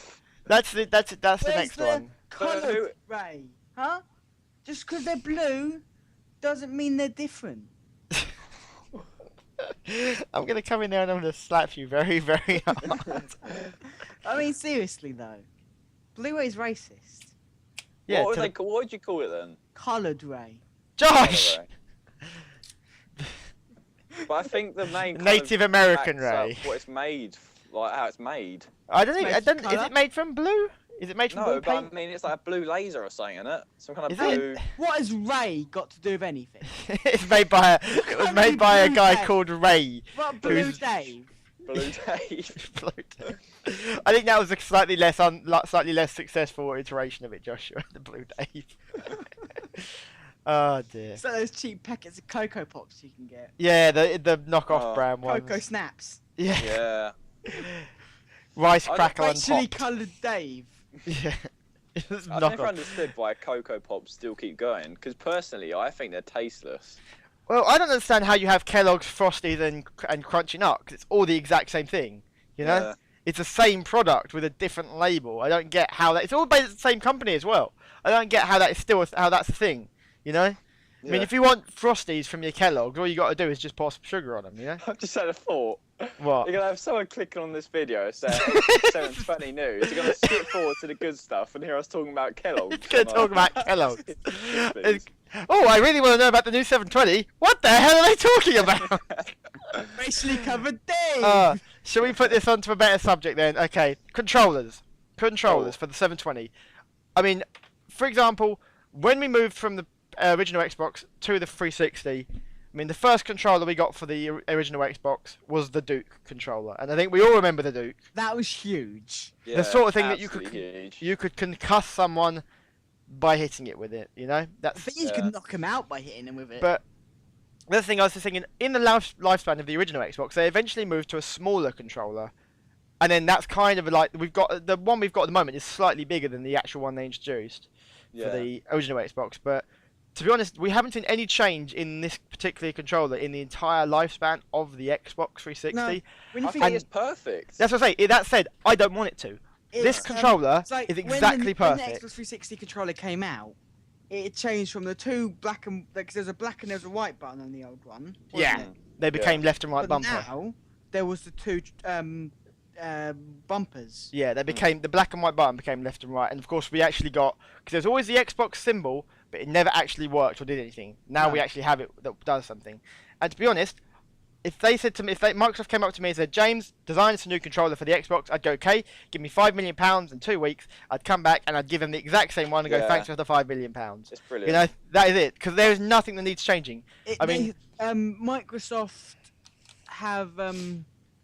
That's the Where's next the one. coloured ray? Huh? Just because they're blue doesn't mean they're different. I'm gonna come in there and I'm gonna slap you very, very hard. I mean, seriously though, Blu-ray's racist. Yeah, what to the- what would you call it then? Coloured ray. Josh. Anyway. But I think the main kind Native of American backs up ray. what it's made, like how it's made. I don't It's think. made I don't. from Is colour? it made from blue? Is it made from No, blue but I paint? mean it's like a blue laser or something, isn't it? Some kind of Is it? blue. What has ray got to do with anything? It's made by a. It was made by a guy called Ray. What Blue Who's- Dave? Blue Dave. I think that was a slightly less successful iteration of it, Joshua. The Blue Dave. Oh dear. It's like those cheap packets of Cocoa Pops you can get. Yeah, the knockoff Oh. brand ones. Cocoa Snaps. Yeah. Yeah. Rice I don't- crackle on Racially top. coloured Dave. Yeah. It's I've never knockoff. understood why Cocoa Pops still keep going. Because personally, I think they're tasteless. Well, I don't understand how you have Kellogg's, Frosties, and Crunchy Nut, 'cause it's all the exact same thing. You know, Yeah. it's the same product with a different label. I don't get how that. It's all by the same company as well. I don't get how that is still how that's a thing. You know, I mean, Yeah. if you want Frosties from your Kellogg's, all you got to do is just pour some sugar on them. You know I've just had a thought. what? You're gonna have someone clicking on this video saying 720 news. You're gonna skip forward to the good stuff and hear us talking about Kellogg's. It's gonna talk about Kellogg's. Yes, please. It's- Oh, I really want to know about the new 720. What the hell are they talking about? Racially covered Dave. Shall we put this onto a better subject then? Okay, controllers. Controllers Oh. for the 720. I mean, for example, when we moved from the original Xbox to the 360, I mean, the first controller we got for the original Xbox was the Duke controller, and I think we all remember the Duke. That was huge. Yeah, sort of thing that you absolutely huge. You could concuss someone by hitting it with it. You know, I that's. think you Yeah. could knock him out by hitting him with it. But the other thing I was just thinking, in the lifespan of the original Xbox, they eventually moved to a smaller controller, and then that's kind of like the one we've got at the moment is slightly bigger than the actual one they introduced for the original Xbox. But to be honest, we haven't seen any change in this particular controller in the entire lifespan of the Xbox 360. No, when you I think think it's perfect. That's what I say. That said, I don't want it to. This it's, controller it's like is when exactly When perfect. the Xbox 360 controller came out, it changed from the two black and because there's a black and there's a white button on the old one. wasn't Yeah. it? They became left and right But bumper. now there was the two bumpers. Yeah, they became the black and white button became left and right, and of course we actually got because there's always the Xbox symbol, but it never actually worked or did anything. Now No. we actually have it that does something. And to be honest, if they said to me, Microsoft came up to me and said, James, design us a new controller for the Xbox, I'd go, okay, give me £5 million in 2 weeks. I'd come back and I'd give them the exact same one and go, Yeah. thanks for the £5 million. It's brilliant. You know, that is it, because there is nothing that needs changing. I mean- Microsoft have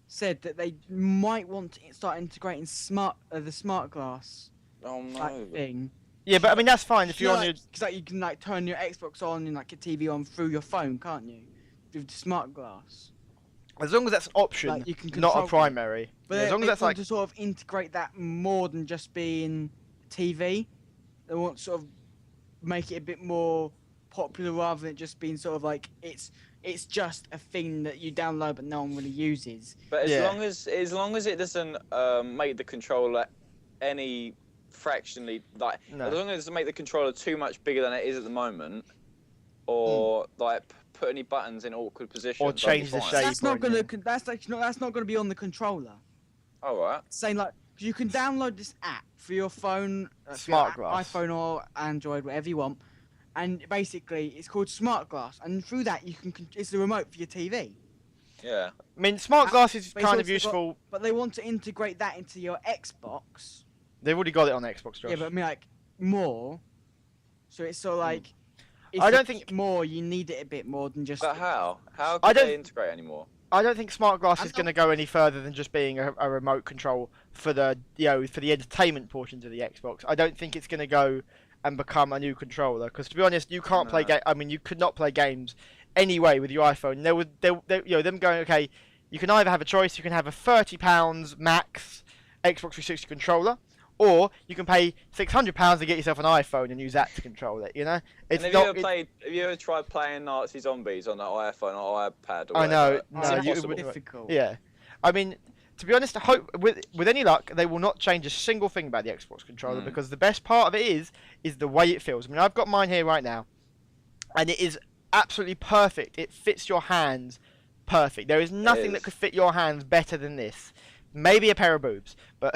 said that they might want to start integrating the smart glass Oh no. type thing. Yeah, but I mean that's fine if you're on your. Because like you can like turn your Xbox on and like your TV on through your phone, can't you? With the smart glass. As long as that's an option, Like, you can not control a primary. But Yeah, as long as they that's want like. to sort of integrate that more than just being TV. They want to sort of make it a bit more popular rather than just being sort of like it's just a thing that you download but no one really uses. But Yeah. as long as it doesn't make the controller any fractionally like No. as long as it doesn't make the controller too much bigger than it is at the moment, or like put any buttons in awkward positions, Or I'll be change the fine. shape. That's not on gonna. you. That's not gonna be on the controller. All right. Saying like you can download this app for your phone, for Smart your glass. iPhone or Android, whatever you want, and basically it's called Smart Glass, and through that you can. It's the remote for your TV. Yeah. I mean, smart glass is But it's kind of also useful. But they want to integrate that into your Xbox. They've already got it on Xbox, Josh. Yeah, but I mean like more. So it's sort of like. If I don't it's think- more. You need it a bit more than just. But how? How I can don't- they integrate anymore? I don't think smart glass I'm is going to go any further than just being a remote control for the for the entertainment portions of the Xbox. I don't think it's going to go and become a new controller because, to be honest, you can't play No. I mean, you could not play games anyway with your iPhone. Them going, okay, you can either have a choice. You can have a £30 max Xbox 360 controller, or you can pay £600 to get yourself an iPhone and use that to control it. You know, it's And not. have you ever tried playing Nazi Zombies on an iPhone or iPad? Or I know, whatever? no, It's Oh, you- that's impossible. difficult. Yeah, I mean, to be honest, I hope with any luck they will not change a single thing about the Xbox controller Mm. because the best part of it is the way it feels. I mean, I've got mine here right now, and it is absolutely perfect. It fits your hands perfect. There is nothing that is. could fit your hands better than this. Maybe a pair of boobs, but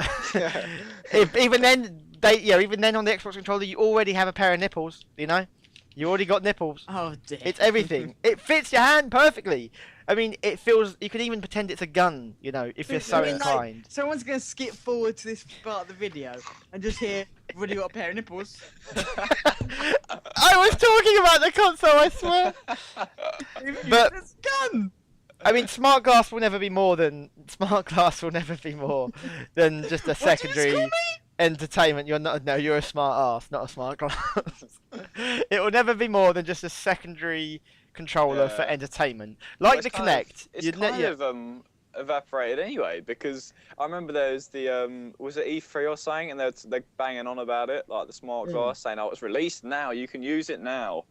even then, even then on the Xbox controller, you already have a pair of nipples. You know, you already got nipples. Oh dear. It's everything. It fits your hand perfectly. I mean, it feels. You could even pretend it's a gun. You know, if you're so I mean, like, inclined. someone's gonna skip forward to this part of the video and just hear, "I've already got a pair of nipples." I was talking about the console. I swear. But- It's gun. I mean, smart glass will never be more than just a secondary entertainment. You're not. No, you're a smart ass, not a smart glass. It will never be more than just a secondary controller for Yeah. entertainment, like Well, the it's kind of- Kinect. It's you'd ne- kind yeah. of evaporated anyway because I remember there was the was it E3 or something, and they're banging on about it, like the smart Mm. glass, saying, "Oh, it's released now. You can use it now."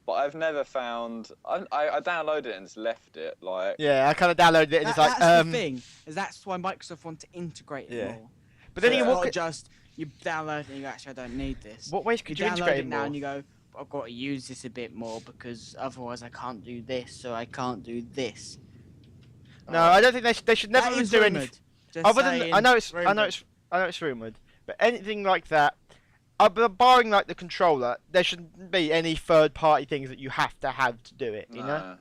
But I've never found. I downloaded it and just left it. Like, Yeah, I kind of downloaded it and it's like, That's the thing. Is that's why Microsoft want to integrate it Yeah. more. But then So you it's go, not what, just you download it and you go, actually, I don't need this. what ways You could you download integrate it it now more? and you go, I've got to use this a bit more because otherwise I can't do this, so I can't do this. No, I don't think they should never That is do rumoured. anything. Just Other than saying, I know it's rumoured. rumored, but anything like that, barring like the controller, there shouldn't be any third-party things that you have to do it. You know, no.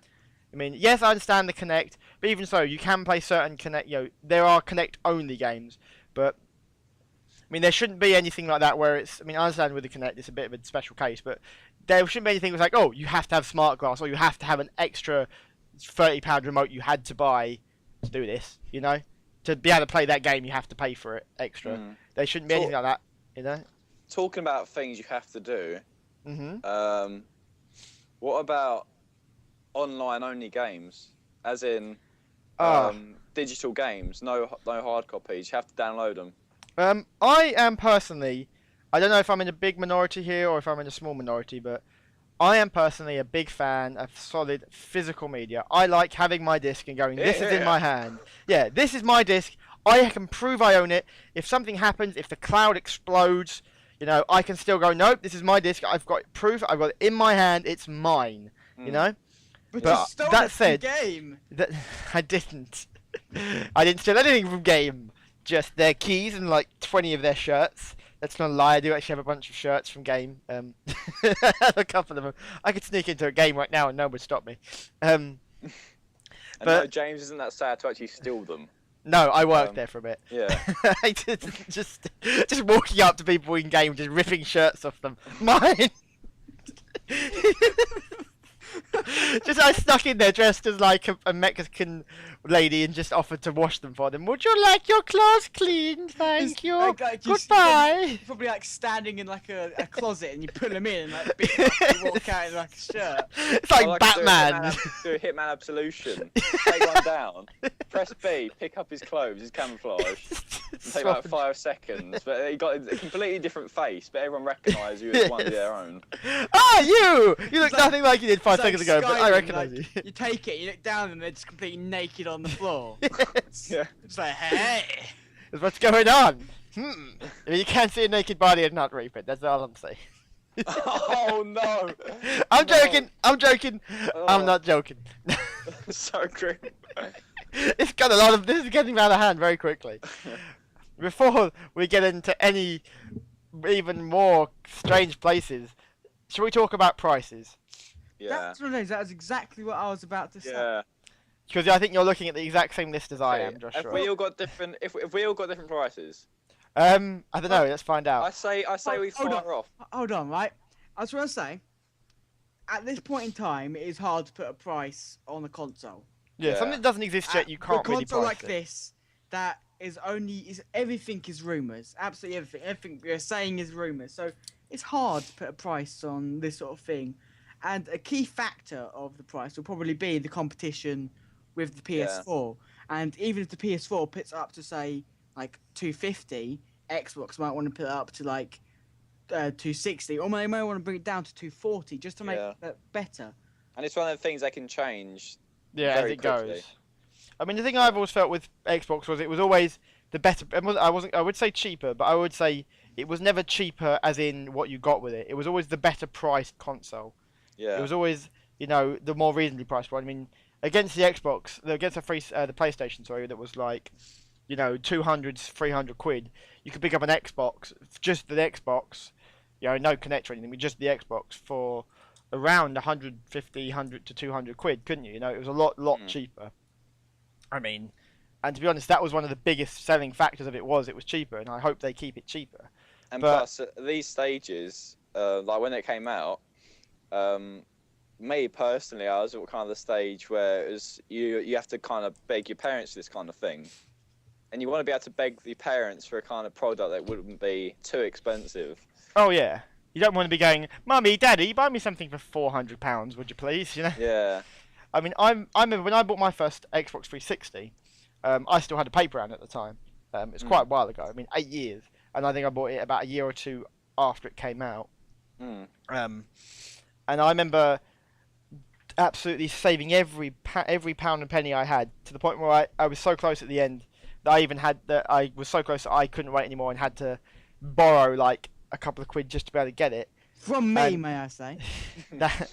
I mean, yes, I understand the Kinect, but even so, you can play certain Kinect. There are Kinect-only games, but I mean, there shouldn't be anything like that where it's. I mean, I understand with the Kinect, it's a bit of a special case, but there shouldn't be anything that's like, oh, you have to have smart glass, or you have to have an extra £30 remote you had to buy to do this. You know, to be able to play that game, you have to pay for it extra. Mm. There shouldn't be anything like that. You know. Talking about things you have to do. Mhm. What about online only games? As in Ah. digital games, no hard copies. You have to download them. I am personally, I don't know if I'm in a big minority here or if I'm in a small minority, but I am personally a big fan of solid physical media. I like having my disc and going, this is in Yeah. my hand. Yeah, this is my disc. I can prove I own it. If something happens, if the cloud explodes, you know, I can still go, nope, this is my disc. I've got proof. I've got it in my hand. It's mine. You Mm. know? But But you stole that it from said- game. That I didn't. I didn't steal anything from Game. Just their keys and like 20 of their shirts. That's not a lie. I do actually have a bunch of shirts from Game. A couple of them. I could sneak into a game right now and no one would stop me. And But- no, James isn't that sad to actually steal them. No, I worked Um, there for a bit. Yeah. I just walking up to people in Game, just ripping shirts off them. Mine. Just I snuck in there dressed as like a Mexican lady and just offered to wash them for them. Would you like your clothes cleaned? Thank It's you. like you Goodbye. You're probably like standing in like a closet and you pull them in and like beat them up, you walk out in like a shirt. It's like I like Batman. To do a Hitman absolution. Take one down. Press B. Pick up his clothes, his camouflage. Take about 5 seconds, but he got a completely different face, but everyone recognised you as one of their own. Ah, you! You look It's like- nothing like you did 5 It's like seconds ago, but I Skyrim, recognise like, you. You take it, you look down and they're just completely naked on the floor. Yeah. It's like, hey. What's going on? I mean, you can't see a naked body and not rape it. That's all I'm saying. Oh no! I'm No. joking. I'm joking. I'm Oh. not joking. So grim. It's got a lot of. This is getting out of hand very quickly. Before we get into any even more strange places, Shall we talk about prices? Yeah. That's what it is. That's exactly what I was about to say. Yeah. Because I think you're looking at the exact same list as I Okay, am, Joshua. If we all got different, if we all got different prices, I don't know. Let's find out. I say we Hold fire off. Hold on, right? I just want to say, at this point in time, it is hard to put a price on a console. Yeah, Yeah. something that doesn't exist yet, you can't a really console price like it. this that is everything is rumors. Absolutely everything. Everything you're saying is rumors. So it's hard to put a price on this sort of thing. And a key factor of the price will probably be the competition with the PS4. And even if the PS4 puts up to say like 250, Xbox might want to put it up to like 260, or they may want to bring it down to 240 just to make that better. And it's one of the things that can change. Yeah, as very it quickly. goes. I mean, the thing I've always felt with Xbox was it was always the better. I would say cheaper, but I would say it was never cheaper as in what you got with it. It was always the better priced console. Yeah. It was always, the more reasonably priced one. I mean, against the Xbox, against the PlayStation, sorry, that was like, 200, 300 quid. You could pick up an Xbox, just the Xbox, no Connect or anything, but just the Xbox for around 150, 100 to 200 quid, couldn't you? It was a lot cheaper. I mean, and to be honest, that was one of the biggest selling factors of it was cheaper, and I hope they keep it cheaper. And But- plus, at these stages, like when it came out, me personally, I was at kind of the stage where it was you have to kind of beg your parents for this kind of thing, and you want to be able to beg your parents for a kind of product that wouldn't be too expensive. Oh yeah, you don't want to be going, Mummy, Daddy, buy me something for £400, would you please? Yeah. I mean, I remember when I bought my first Xbox 360, I still had a paper round at the time. It's quite a while ago. I mean, 8 years, and I think I bought it about a year or two after it came out. Mm. And I remember absolutely saving every pound and penny I had to the point where I was so close at the end that I was so close that I couldn't wait anymore and had to borrow like a couple of quid just to be able to get it. From me, may I say? But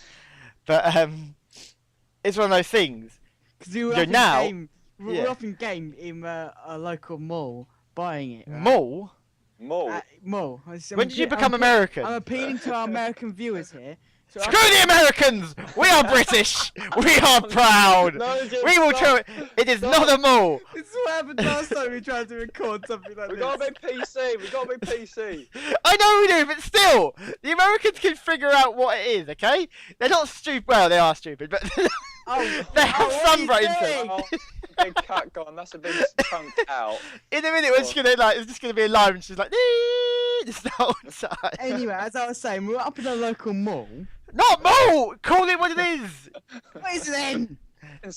it's one of those things. Because we were Yeah, up now- in game, we yeah. were up in game in a local mall buying it. Right? Mall? More. Mall. When did you become American? I'm appealing to our American viewers here. So Screw the Americans! We are British! We are proud! No, just We will stop. show it is not a mall! This is what happened last time we tried to record something like We this. gotta be PC. We gotta be PC. I know we do, but still! The Americans can figure out what it is, okay? They're not stupid. Well, they are stupid, but they have what some are you brain saying? cells. Oh, big cat gone. That's a big chunk out. In a minute, it's just gonna be a line, and she's like, just the whole time. Anyway, as I was saying, we were up in a local mall. Not mall! Call it what it is! What is it then?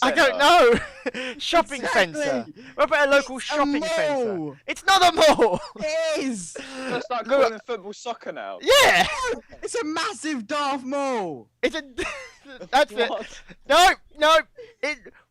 I don't know! Shopping Exactly. centre! We're up at a local It's a shopping centre. mall. It's not a mall! It is! Let's start Look- calling football soccer now. Yeah! It's a massive daft mall! It's a. That's it. What? No!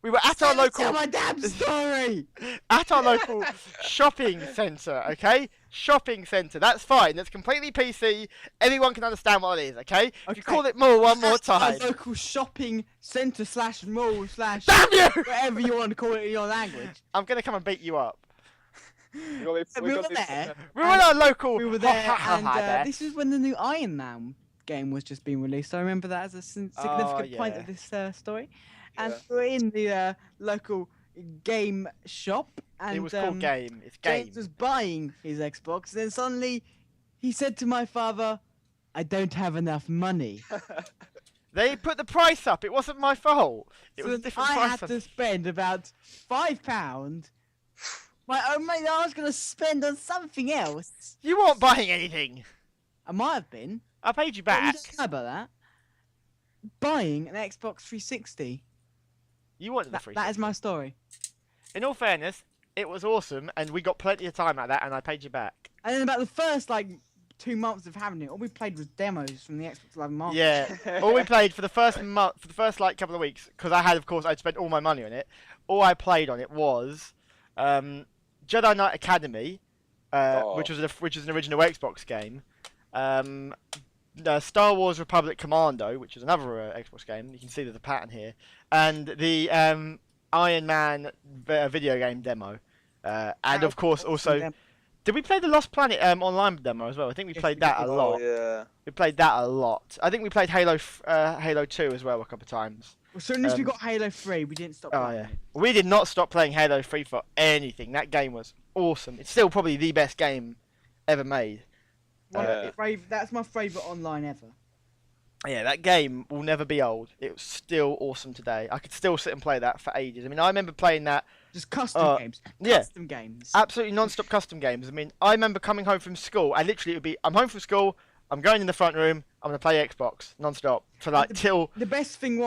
We were at our Tell local. my damn story! At our local shopping centre, okay? Shopping centre. That's fine. That's completely PC. Everyone can understand what it is, okay? If you Okay. call it mall one more At time. a local shopping centre / mall / Damn you! whatever you want to call it in your language. I'm gonna come and beat you up. We gotta be, We were gotta be- there. We were at our local. We were there, and there. this is when the new Iron Man game was just being released. I remember that as a significant point yeah. of this story. And Yeah. we were in the local game shop, and It was called Game. It's Game. James was buying his Xbox. Then suddenly, he said to my father, "I don't have enough money." They put the price up. It wasn't my fault. It was a So different I price. had to spend about £5. My own money that I was going to spend on something else. You weren't buying anything. I might have been. I paid you But you back. don't know about that. Buying an Xbox 360. You wanted the free. That is my story. In all fairness, it was awesome, and we got plenty of time at that, and I paid you back. And then about the first 2 months of having it, all we played was demos from the Xbox Live Market. Yeah. All we played for the first month, for the first couple of weeks, because I'd spent all my money on it. All I played on it was Jedi Knight Academy, which was an original Xbox game. Star Wars Republic Commando, which is another Xbox game. You can see there's a pattern here, and the Iron Man video game demo, and of course also Did we play the Lost Planet online demo as well? I think we Yes, played we that a did. lot. yeah. We played that a lot. I think we played Halo 2 as well a couple of times. As soon as we Um, got Halo 3, we didn't stop Oh playing yeah, it. we did not stop playing Halo 3 for anything. That game was awesome. It's still probably the best game ever made. That's my favourite online ever. Yeah, that game will never be old. It's still awesome today. I could still sit and play that for ages. I mean, I remember playing that Just custom games. yeah. Custom games. absolutely non-stop custom games. I mean, I remember coming home from school and literally it would be, I'm home from school, I'm going in the front room, I'm going to play Xbox non-stop for like till... The best thing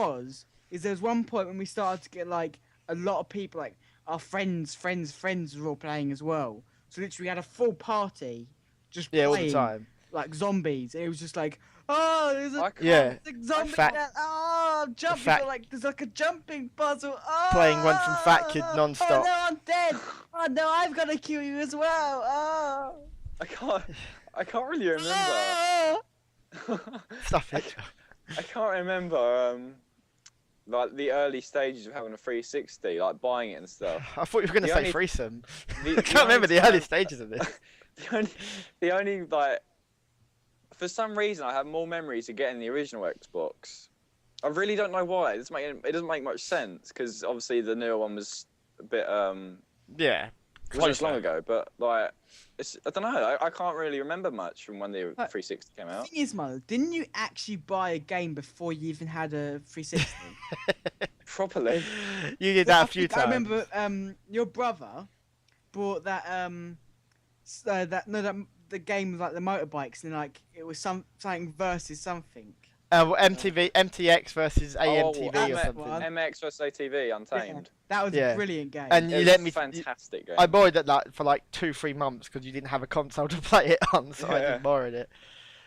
is there was one point when we started to get like a lot of people, like our friends were all playing as well. So literally we had a full party just Yeah, all playing the time. like zombies. And it was just like, oh, there's a Yeah. zombie. Fat- Oh, I'm jumping. fat- Like there's like a jumping puzzle. Oh, Playing One from Fat Kid non-stop. Oh no, I'm dead. Oh no, I've got to kill you as well. Oh. I can't really remember. Oh. Stuff it. I can't remember like the early stages of having a 360, like buying it and stuff. I thought you were going to The say only- threesome. The- I can't remember the time- early stages of this. the only like, for some reason I have more memories of getting the original Xbox. I really don't know why. It doesn't make much sense because obviously the newer one was a bit Yeah. it wasn't as long closer. ago, but like I don't know. I can't really remember much from when the 360 came The out. thing is, Milo, didn't you actually buy a game before you even had a 360? Properly. You did that a few I times. remember your brother bought that the game with like the motorbikes and like it was something versus something. MTX versus AMTV or MX something. MX vs ATV Untamed. That was Yeah. a brilliant game. And It you was let a me. fantastic game. I borrowed it like for like 2-3 months because you didn't have a console to play it on, so I Yeah. just borrowed it.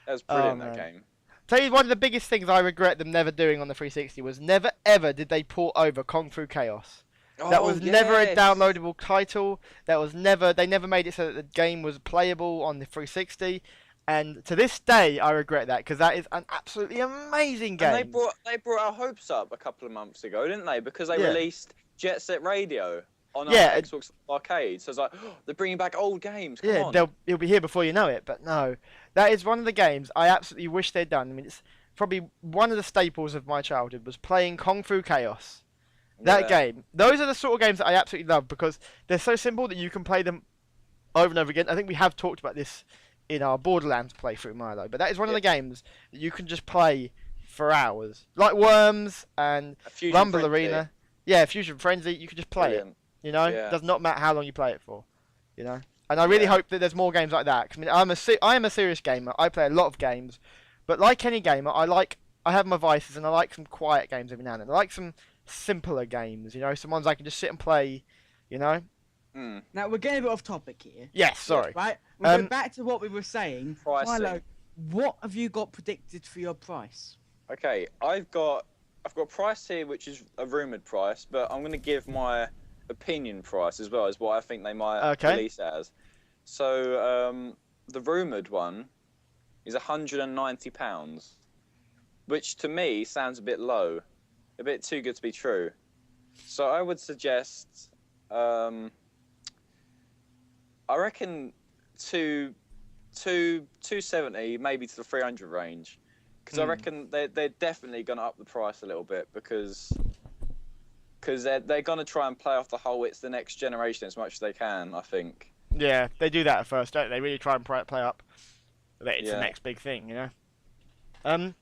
That was brilliant. Oh, That man. game. Tell you one of the biggest things I regret them never doing on the 360 was never ever did they port over Kung Fu Chaos. That was never a downloadable title. They never made it so that the game was playable on the 360. And to this day, I regret that because that is an absolutely amazing game. And they brought our hopes up a couple of months ago, didn't they? Because they Yeah. released Jet Set Radio on our Yeah. Xbox Arcade. So it's like, oh, they're bringing back old games. Come Yeah, on. it'll be here before you know it. But no, that is one of the games I absolutely wish they'd done. I mean, it's probably one of the staples of my childhood was playing Kung Fu Chaos. That Yeah. game. Those are the sort of games that I absolutely love because they're so simple that you can play them over and over again. I think we have talked about this in our Borderlands playthrough, Milo. But that is one of the games that you can just play for hours, like Worms and A Fusion Rumble Frenzy. Arena. Yeah, Fusion Frenzy. You can just play it. Brilliant. You know, Yeah. does not matter how long you play it for. You know, and I really Yeah. hope that there's more games like that. 'Cause, I mean, I am a serious gamer. I play a lot of games, but like any gamer, I have my vices, and I like some quiet games every now and then. I like some simpler games. You know, some ones I can just sit and play. You know. Mm. Now we're getting a bit off topic here. Yes, sorry. Right? We'll go Um, back to what we were saying. Pricing. Milo, what have you got predicted for your price? Okay, I've got a price here which is a rumored price, but I'm going to give my opinion price as well as what I think they might Okay. release it as. So the rumored one is £190, which to me sounds a bit low, a bit too good to be true. So I would suggest, I reckon 270, maybe to the 300 range. Because I reckon they're definitely going to up the price a little bit because they're going to try and play off the whole it's the next generation as much as they can, I think. Yeah, they do that at first, don't they? They really try and play up that it's the Yeah. next big thing. You know.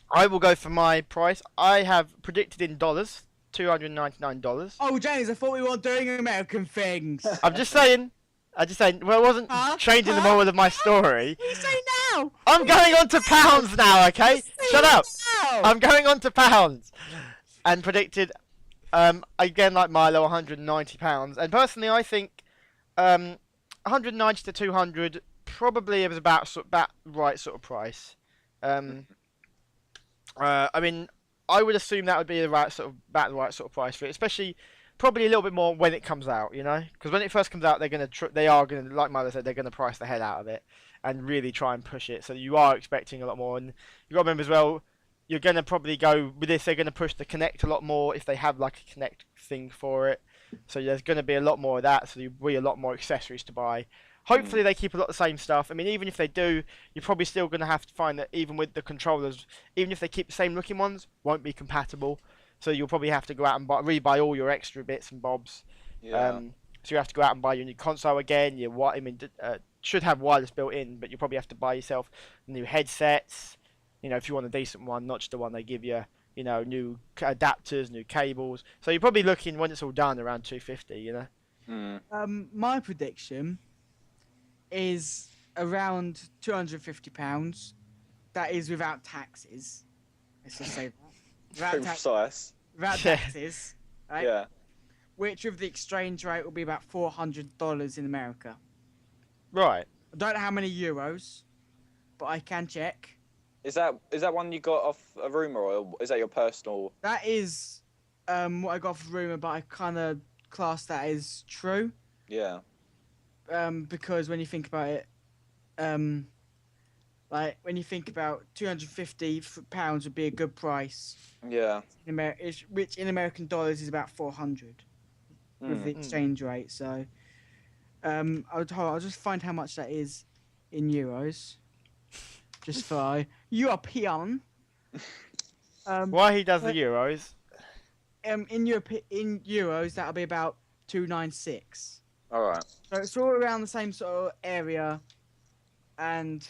I will go for my price. I have predicted in dollars, $299. Oh, James, I thought we weren't doing American things. I'm just saying. Well, I wasn't changing the moral of my story. What do you say now? I'm going on to pounds now, okay? Shut up. Now. I'm going on to pounds. And predicted, again like Milo, £190. And personally, I think 190 to 200 probably is about right sort of price. I mean, I would assume that would be about the right sort of price for it, especially probably a little bit more when it comes out, you know, because when it first comes out, they are gonna, like Milo said, they're gonna price the hell out of it and really try and push it. So you are expecting a lot more, and you got to remember as well, you're gonna probably go with this. They're gonna push the Kinect a lot more if they have like a Kinect thing for it. So there's going to be a lot more of that. So there'll be a lot more accessories to buy. Hopefully they keep a lot of the same stuff. I mean, even if they do, you're probably still going to have to find that even with the controllers, even if they keep the same looking ones, won't be compatible. So you'll probably have to go out and rebuy all your extra bits and bobs. Yeah. So you have to go out and buy your new console again. Should have wireless built in, but you probably have to buy yourself new headsets. You know, if you want a decent one, not just the one they give you. You know, new adapters, new cables. So you're probably looking when it's all done around 250. You know. My prediction is around £250. That is without taxes. Let's just say that. Pretty precise. Without taxes, right? Yeah. Which with the exchange rate will be about $400 in America. Right. I don't know how many euros, but I can check. Is that one you got off a rumor, or is that your personal? That is what I got off rumor, but I kind of class that as true. Yeah. Because when you think about it, like when you think about £250 would be a good price. Yeah. Which in American dollars is about 400 with the exchange rate. So, I'll just find how much that is in euros. Just for European. Why he does the euros? In euros, that'll be about 296. All right. So it's all around the same sort of area, and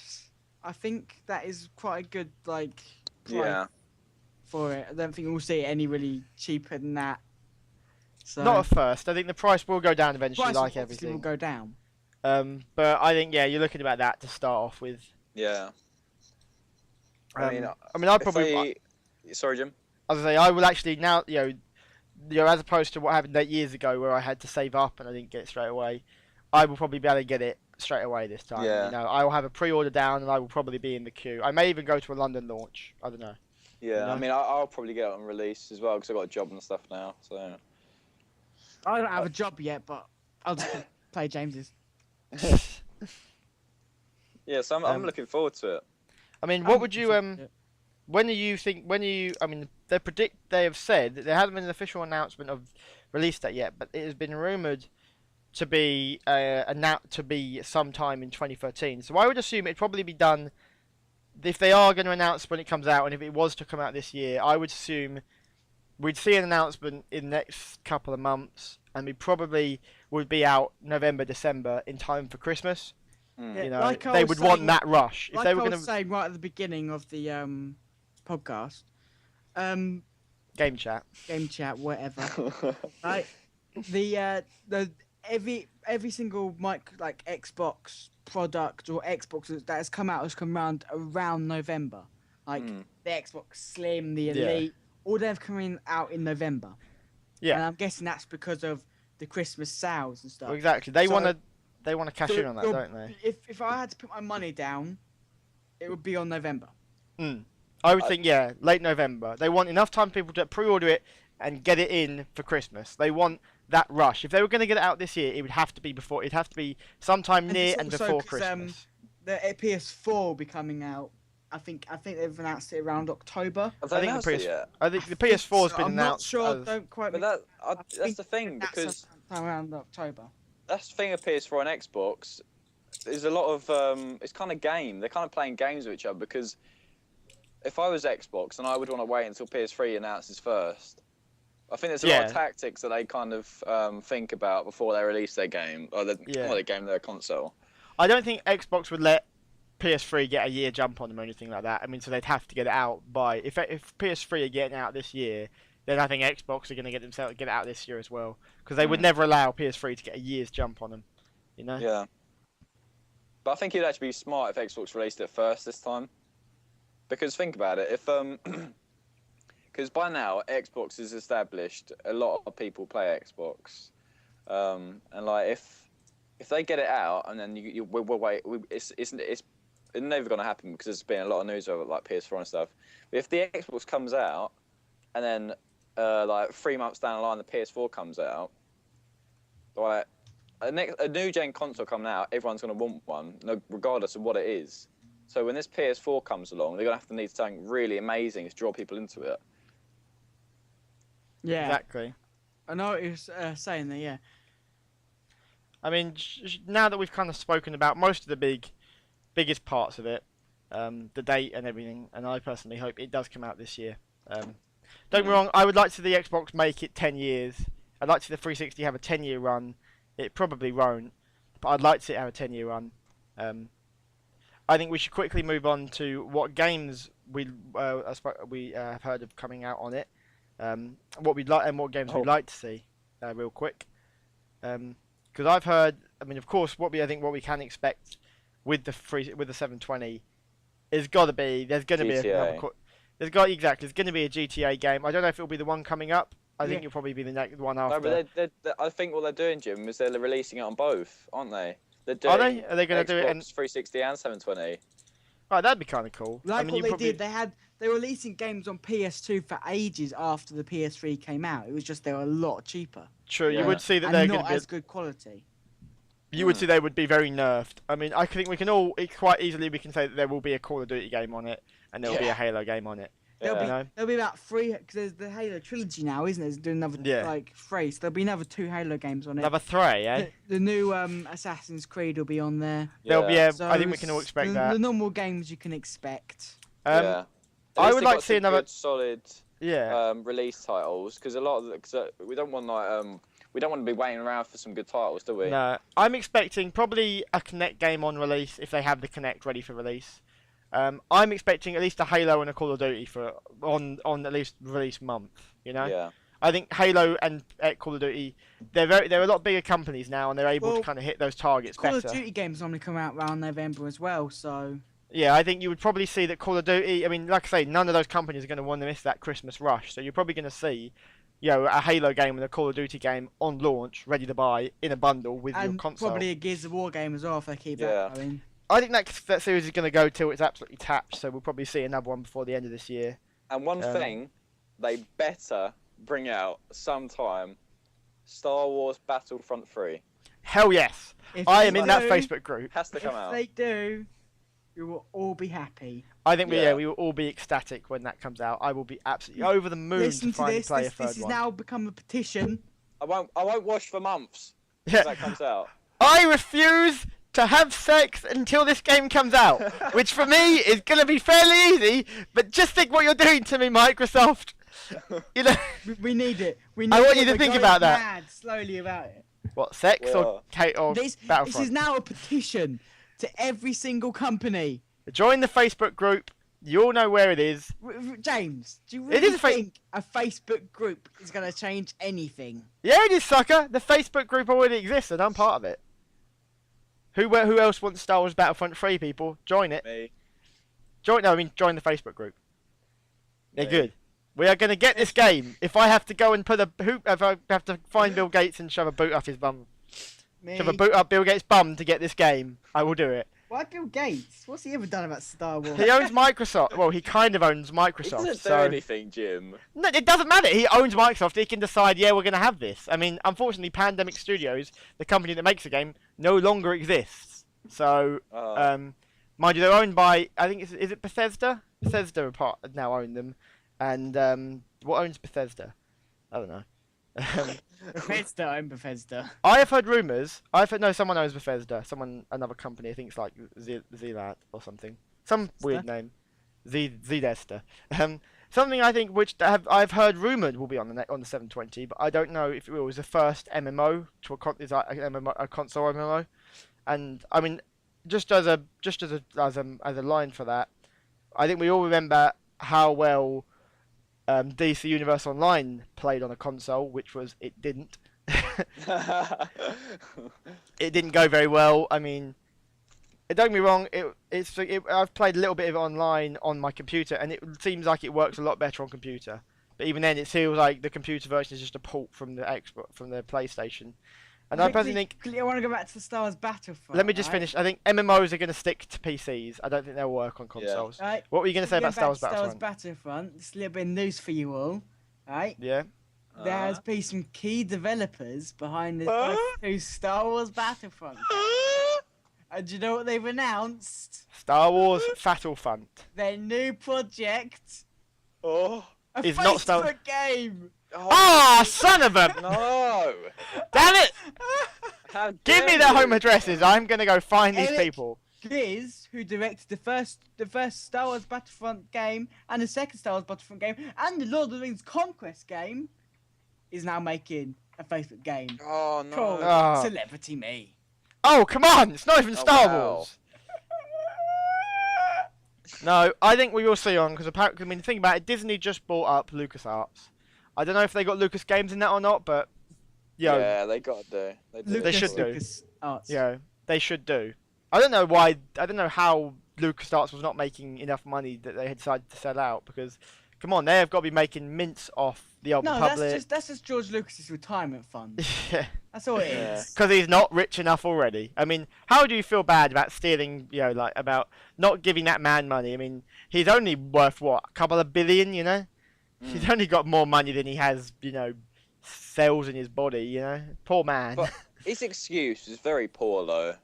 I think that is quite a good price for it. I don't think we'll see it any really cheaper than that. So Not at first. I think the price will go down the eventually, price like obviously will everything. go down. But I think you're looking about that to start off with. Yeah. I mean, I'd probably. Sorry, Jim. As I say, I will actually now, as opposed to what happened 8 years ago where I had to save up and I didn't get it straight away, I will probably be able to get it straight away this time. Yeah. You know, I will have a pre-order down and I will probably be in the queue. I may even go to a London launch. I don't know. Yeah, You know? I mean, I'll probably get it on release as well because I've got a job and stuff now. So. I don't have a job yet, but I'll just play James's. Yeah, so I'm looking forward to it. I mean, what would you When do you think? I mean, they have said that there hasn't been an official announcement of release date yet, but it has been rumored to be sometime in 2013. So I would assume it'd probably be done if they are going to announce when it comes out, and if it was to come out this year, I would assume we'd see an announcement in the next couple of months, and we probably would be out November, December in time for Christmas. Yeah, You know, like I they was would want saying- that rush. If Like they I were was going to saying right at the beginning of the podcast, game chat. game chat, whatever. Right, the every single Xbox product or Xbox that has come out has come around November. Like the Xbox Slim, the Elite, all they've coming out in November. Yeah. And I'm guessing that's because of the Christmas sales and stuff. Well, exactly. They So- want to cash in on that, don't they? If I had to put my money down, it would be on November. I would think, late November. They want enough time for people to pre-order it and get it in for Christmas. They want that rush. If they were going to get it out this year, it would have to be before. It'd have to be sometime And near it's and also before 'cause, Christmas. The PS4 will be coming out. I think they've announced it around October. Have I they think the announced it yet? I think the PS4's been I'm announced. not sure. as- Don't quite. But that's the thing, because sometime around October. that's the thing of PS4 and Xbox. There's a lot of it's kind of game. They're kind of playing games with each other, because if I was Xbox, then I would want to wait until PS3 announces first. I think there's a lot of tactics that they kind of think about before they release their game, or their console. I don't think Xbox would let PS3 get a year jump on them or anything like that. I mean, so they'd have to get it out by if PS3 are getting out this year, then I think Xbox are going to get it out this year as well, because they would never allow PS3 to get a year's jump on them. You know? Yeah. But I think it'd actually be smart if Xbox released it first this time. Because think about it, if because by now Xbox is established, a lot of people play Xbox, and like if they get it out and then we'll wait, it's never gonna happen because there's been a lot of news over like PS4 and stuff. But if the Xbox comes out and then like 3 months down the line the PS4 comes out, like a new gen console coming out, everyone's gonna want one, regardless of what it is. So when this PS4 comes along, they're gonna have to need something really amazing to draw people into it. Yeah. Exactly. I know what you're saying there, yeah. I mean, now that we've kind of spoken about most of the biggest parts of it, the date and everything, and I personally hope it does come out this year. Don't get me wrong, I would like to see the Xbox make it 10 years. I'd like to see the 360 have a 10-year run. It probably won't, but I'd like to see it have a 10-year run. I think we should quickly move on to what games we have heard of coming out on it. What we'd like and what games we'd like to see, real quick. Because I've heard, I mean, of course, what we can expect with the 720 is got to be there's going to be there's going to be a GTA game. I don't know if it'll be the one coming up. I think it'll probably be the next one after. No, but I think what they're doing, Jim, is they're releasing it on both, aren't they? Are they? Are they going to do it in 360 and 720? Right, that'd be kind of cool. Like I mean, what they did, they were releasing games on PS2 for ages after the PS3 came out. It was just they were a lot cheaper. True, you would see that and they're not going to be as good quality. You would see they would be very nerfed. I mean, I think we can all quite easily we can say that there will be a Call of Duty game on it, and there will be a Halo game on it. There'll be about 3 because there's the Halo trilogy now, isn't there? It's doing another 3. So there'll be another 2 Halo games on it. Another 3, eh? The new Assassin's Creed will be on there. So I think we can all expect that. The normal games you can expect. I would like to see another solid release titles because a lot of we don't want we don't want to be waiting around for some good titles, do we? No, I'm expecting probably a Kinect game on release if they have the Kinect ready for release. I'm expecting at least a Halo and a Call of Duty on at least release month. You know. Yeah. I think Halo and Call of Duty, they're a lot bigger companies now, and they're able to kind of hit those targets better. Call of Duty games normally come out around November as well, so. Yeah, I think you would probably see that Call of Duty. I mean, like I say, none of those companies are going to want to miss that Christmas rush. So you're probably going to see, a Halo game and a Call of Duty game on launch, ready to buy in a bundle with your console. Probably a Gears of War game as well if they keep that going. I think that series is going to go till it's absolutely tapped. So we'll probably see another one before the end of this year. And one thing, they better bring out sometime Star Wars Battlefront 3. Hell yes! I am in that Facebook group. Has to come out. If they do, we will all be happy. I think we will all be ecstatic when that comes out. I will be absolutely over the moon to finally play a third one. This has now become a petition. I won't wash for months until that comes out. I refuse to have sex until this game comes out, which for me is going to be fairly easy, but just think what you're doing to me, Microsoft. We need it. I want you to think about that. Mad slowly about it. What, sex or Battlefront? This is now a petition to every single company. Join the Facebook group. You all know where it is. James, do you really think a Facebook group is going to change anything? Yeah, it is, sucker. The Facebook group already exists, and I'm part of it. Who else wants Star Wars Battlefront 3, people? Join it. Me. Join the Facebook group. They're good. We are going to get this game. If I have to go and if I have to find Bill Gates and shove a boot up his bum. Shove a boot up Bill Gates' bum to get this game, I will do it. Why Bill Gates? What's he ever done about Star Wars? He owns Microsoft. Well, he kind of owns Microsoft. He doesn't do anything, Jim. No, it doesn't matter. He owns Microsoft. He can decide, we're going to have this. I mean, unfortunately, Pandemic Studios, the company that makes the game, no longer exists. So, mind you, they're owned by, I think, is it Bethesda? Bethesda now own them. And what owns Bethesda? I don't know. Bethesda. I have heard rumours. Someone owns Bethesda. Another company. I think it's like Zelat or something. Some weird name. Zedesta. Something I think which I've heard rumoured will be on the 720, but I don't know if it was the first MMO to a console MMO. And I mean, just as a line for that, I think we all remember how well DC Universe Online played on a console, which was it didn't. It didn't go very well. I mean, don't get me wrong. I've played a little bit of it online on my computer, and it seems like it works a lot better on computer. But even then, it feels like the computer version is just a port from the PlayStation. And I personally think... I want to go back to the Star Wars Battlefront. Let me just finish. I think MMOs are going to stick to PCs. I don't think they'll work on consoles. Right. What were you going to say about Star Wars Battlefront? Star Wars Battlefront. Just a little bit of news for you all. Right? Yeah. There has been some key developers behind this new Star Wars Battlefront. And do you know what they've announced? Star Wars Battlefront. Their new project. Oh. A Facebook game. Ah, son of a... No! Damn it! How Give me dare their you. home addresses. I'm gonna go find these Eric. people. Gliz, who directed the first Star Wars Battlefront game and the second Star Wars Battlefront game and the Lord of the Rings Conquest game, is now making a Facebook game Oh no! called Ah. Celebrity Me. Oh, come on! It's not even Oh, Star wow. Wars. No, I think we will see on because apparently, I mean, think about it. Disney just bought up LucasArts. I don't know if they got Lucas Games in that or not, but Yeah, they got to do. They should do. Lucas Arts. they should do. I don't know why. I don't know how LucasArts was not making enough money that they had decided to sell out. Because, come on, they have got to be making mints off the Old No, Republic. that's just George Lucas's retirement fund. Yeah. That's all it Yeah. is. Because he's not rich enough already. I mean, how do you feel bad about stealing, like about not giving that man money? I mean, he's only worth, what, a couple of billion, He's only got more money than he has, cells in his body, Poor man. But his excuse is very poor, though.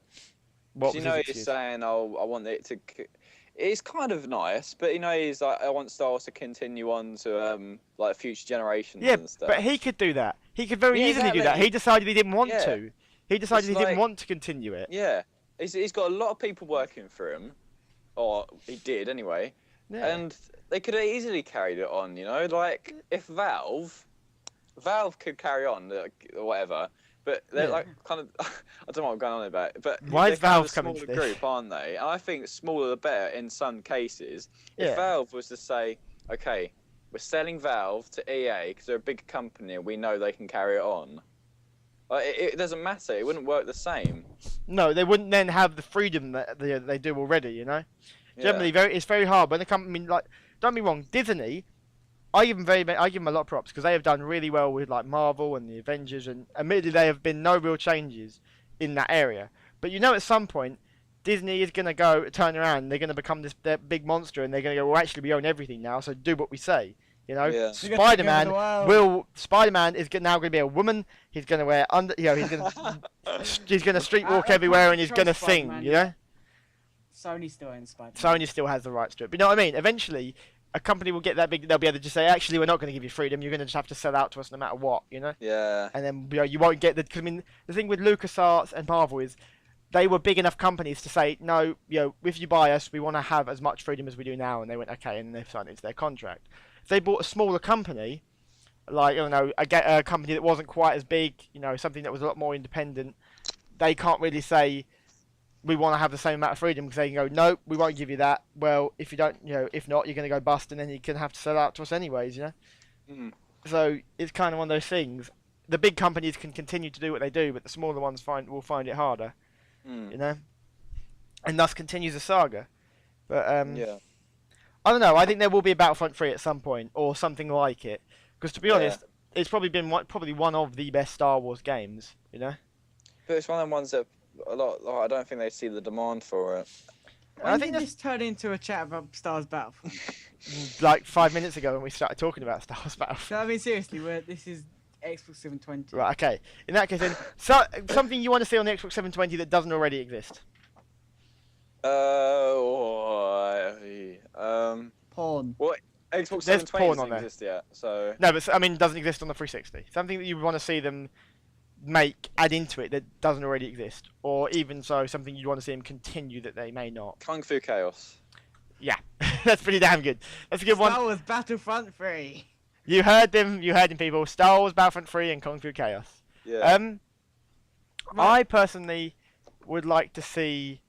What was You his know, he's excuse? saying, "Oh, I want it to." It's kind of nice, but he's like, "I want Star Wars to continue on to like future generations Yeah, and stuff." but he could do that. He could very Yeah, easily do that. exactly. He decided he didn't want Yeah. to. He decided It's he didn't like- want to continue it. Yeah, he's got a lot of people working for him, or he did anyway, Yeah. and they could have easily carried it on. Like if Valve could carry on, or whatever. But they're Yeah. like kind of, I don't know what I'm going on about. But Why they're is kind Valve of a coming to smaller this? group, aren't they? And I think smaller the better in some cases. Yeah. If Valve was to say, okay, we're selling Valve to EA because they're a big company and we know they can carry it on. It doesn't matter. It wouldn't work the same. No, they wouldn't then have the freedom that they do already, Yeah. Generally, it's very hard when they come. I mean, like, don't be wrong, Disney. I give them a lot of props because they have done really well with like Marvel and the Avengers, and admittedly there have been no real changes in that area. But at some point, Disney is going to turn around. They're going to become this big monster, and they're going to go, well, actually, we own everything now, so do what we say. Yeah. Spider-Man Spider-Man is now going to be a woman. He's going to wear he's going to streetwalk I everywhere, can't and he's going to trust sing. Spider-Man, Sony still owns Spider-Man. Sony still has the rights to it. But you know what I mean? Eventually, a company will get that big, they'll be able to just say, actually, we're not going to give you freedom. You're going to just have to sell out to us no matter what, Yeah. And then you won't get the. Because I mean, the thing with LucasArts and Marvel is they were big enough companies to say, no, if you buy us, we want to have as much freedom as we do now. And they went, okay, and they've signed it into their contract. If they bought a smaller company, like a company that wasn't quite as big, something that was a lot more independent, they can't really say, we want to have the same amount of freedom because they can go, no, we won't give you that. Well, if you don't, if not, you're going to go bust, and then you can have to sell out to us anyways, Mm. So it's kind of one of those things. The big companies can continue to do what they do, but the smaller ones will find it harder, Mm. and thus continues the saga. But Yeah. I don't know. I think there will be a Battlefront 3 at some point, or something like it. Because to be Yeah. honest, it's probably been one of the best Star Wars games. But it's one of them ones that a lot. Like, I don't think they see the demand for it. When I think did that's this turn into a chat about Star Wars Battlefront? like 5 minutes ago when we started talking about Star Wars Battlefront. So, I mean, seriously, this is Xbox 720. Right, okay. In that case, then, something you want to see on the Xbox 720 that doesn't already exist. Porn. Xbox There's 720 porn on doesn't there. exist yet, so No, but I mean, doesn't exist on the 360. Something that you want to see them add into it that doesn't already exist, or even so, something you want to see them continue that they may not. Kung Fu Chaos. Yeah, that's pretty damn good. That's a good one. Star Wars Battlefront 3. You heard them, people. Star Wars Battlefront 3 and Kung Fu Chaos. Yeah. I personally would like to see.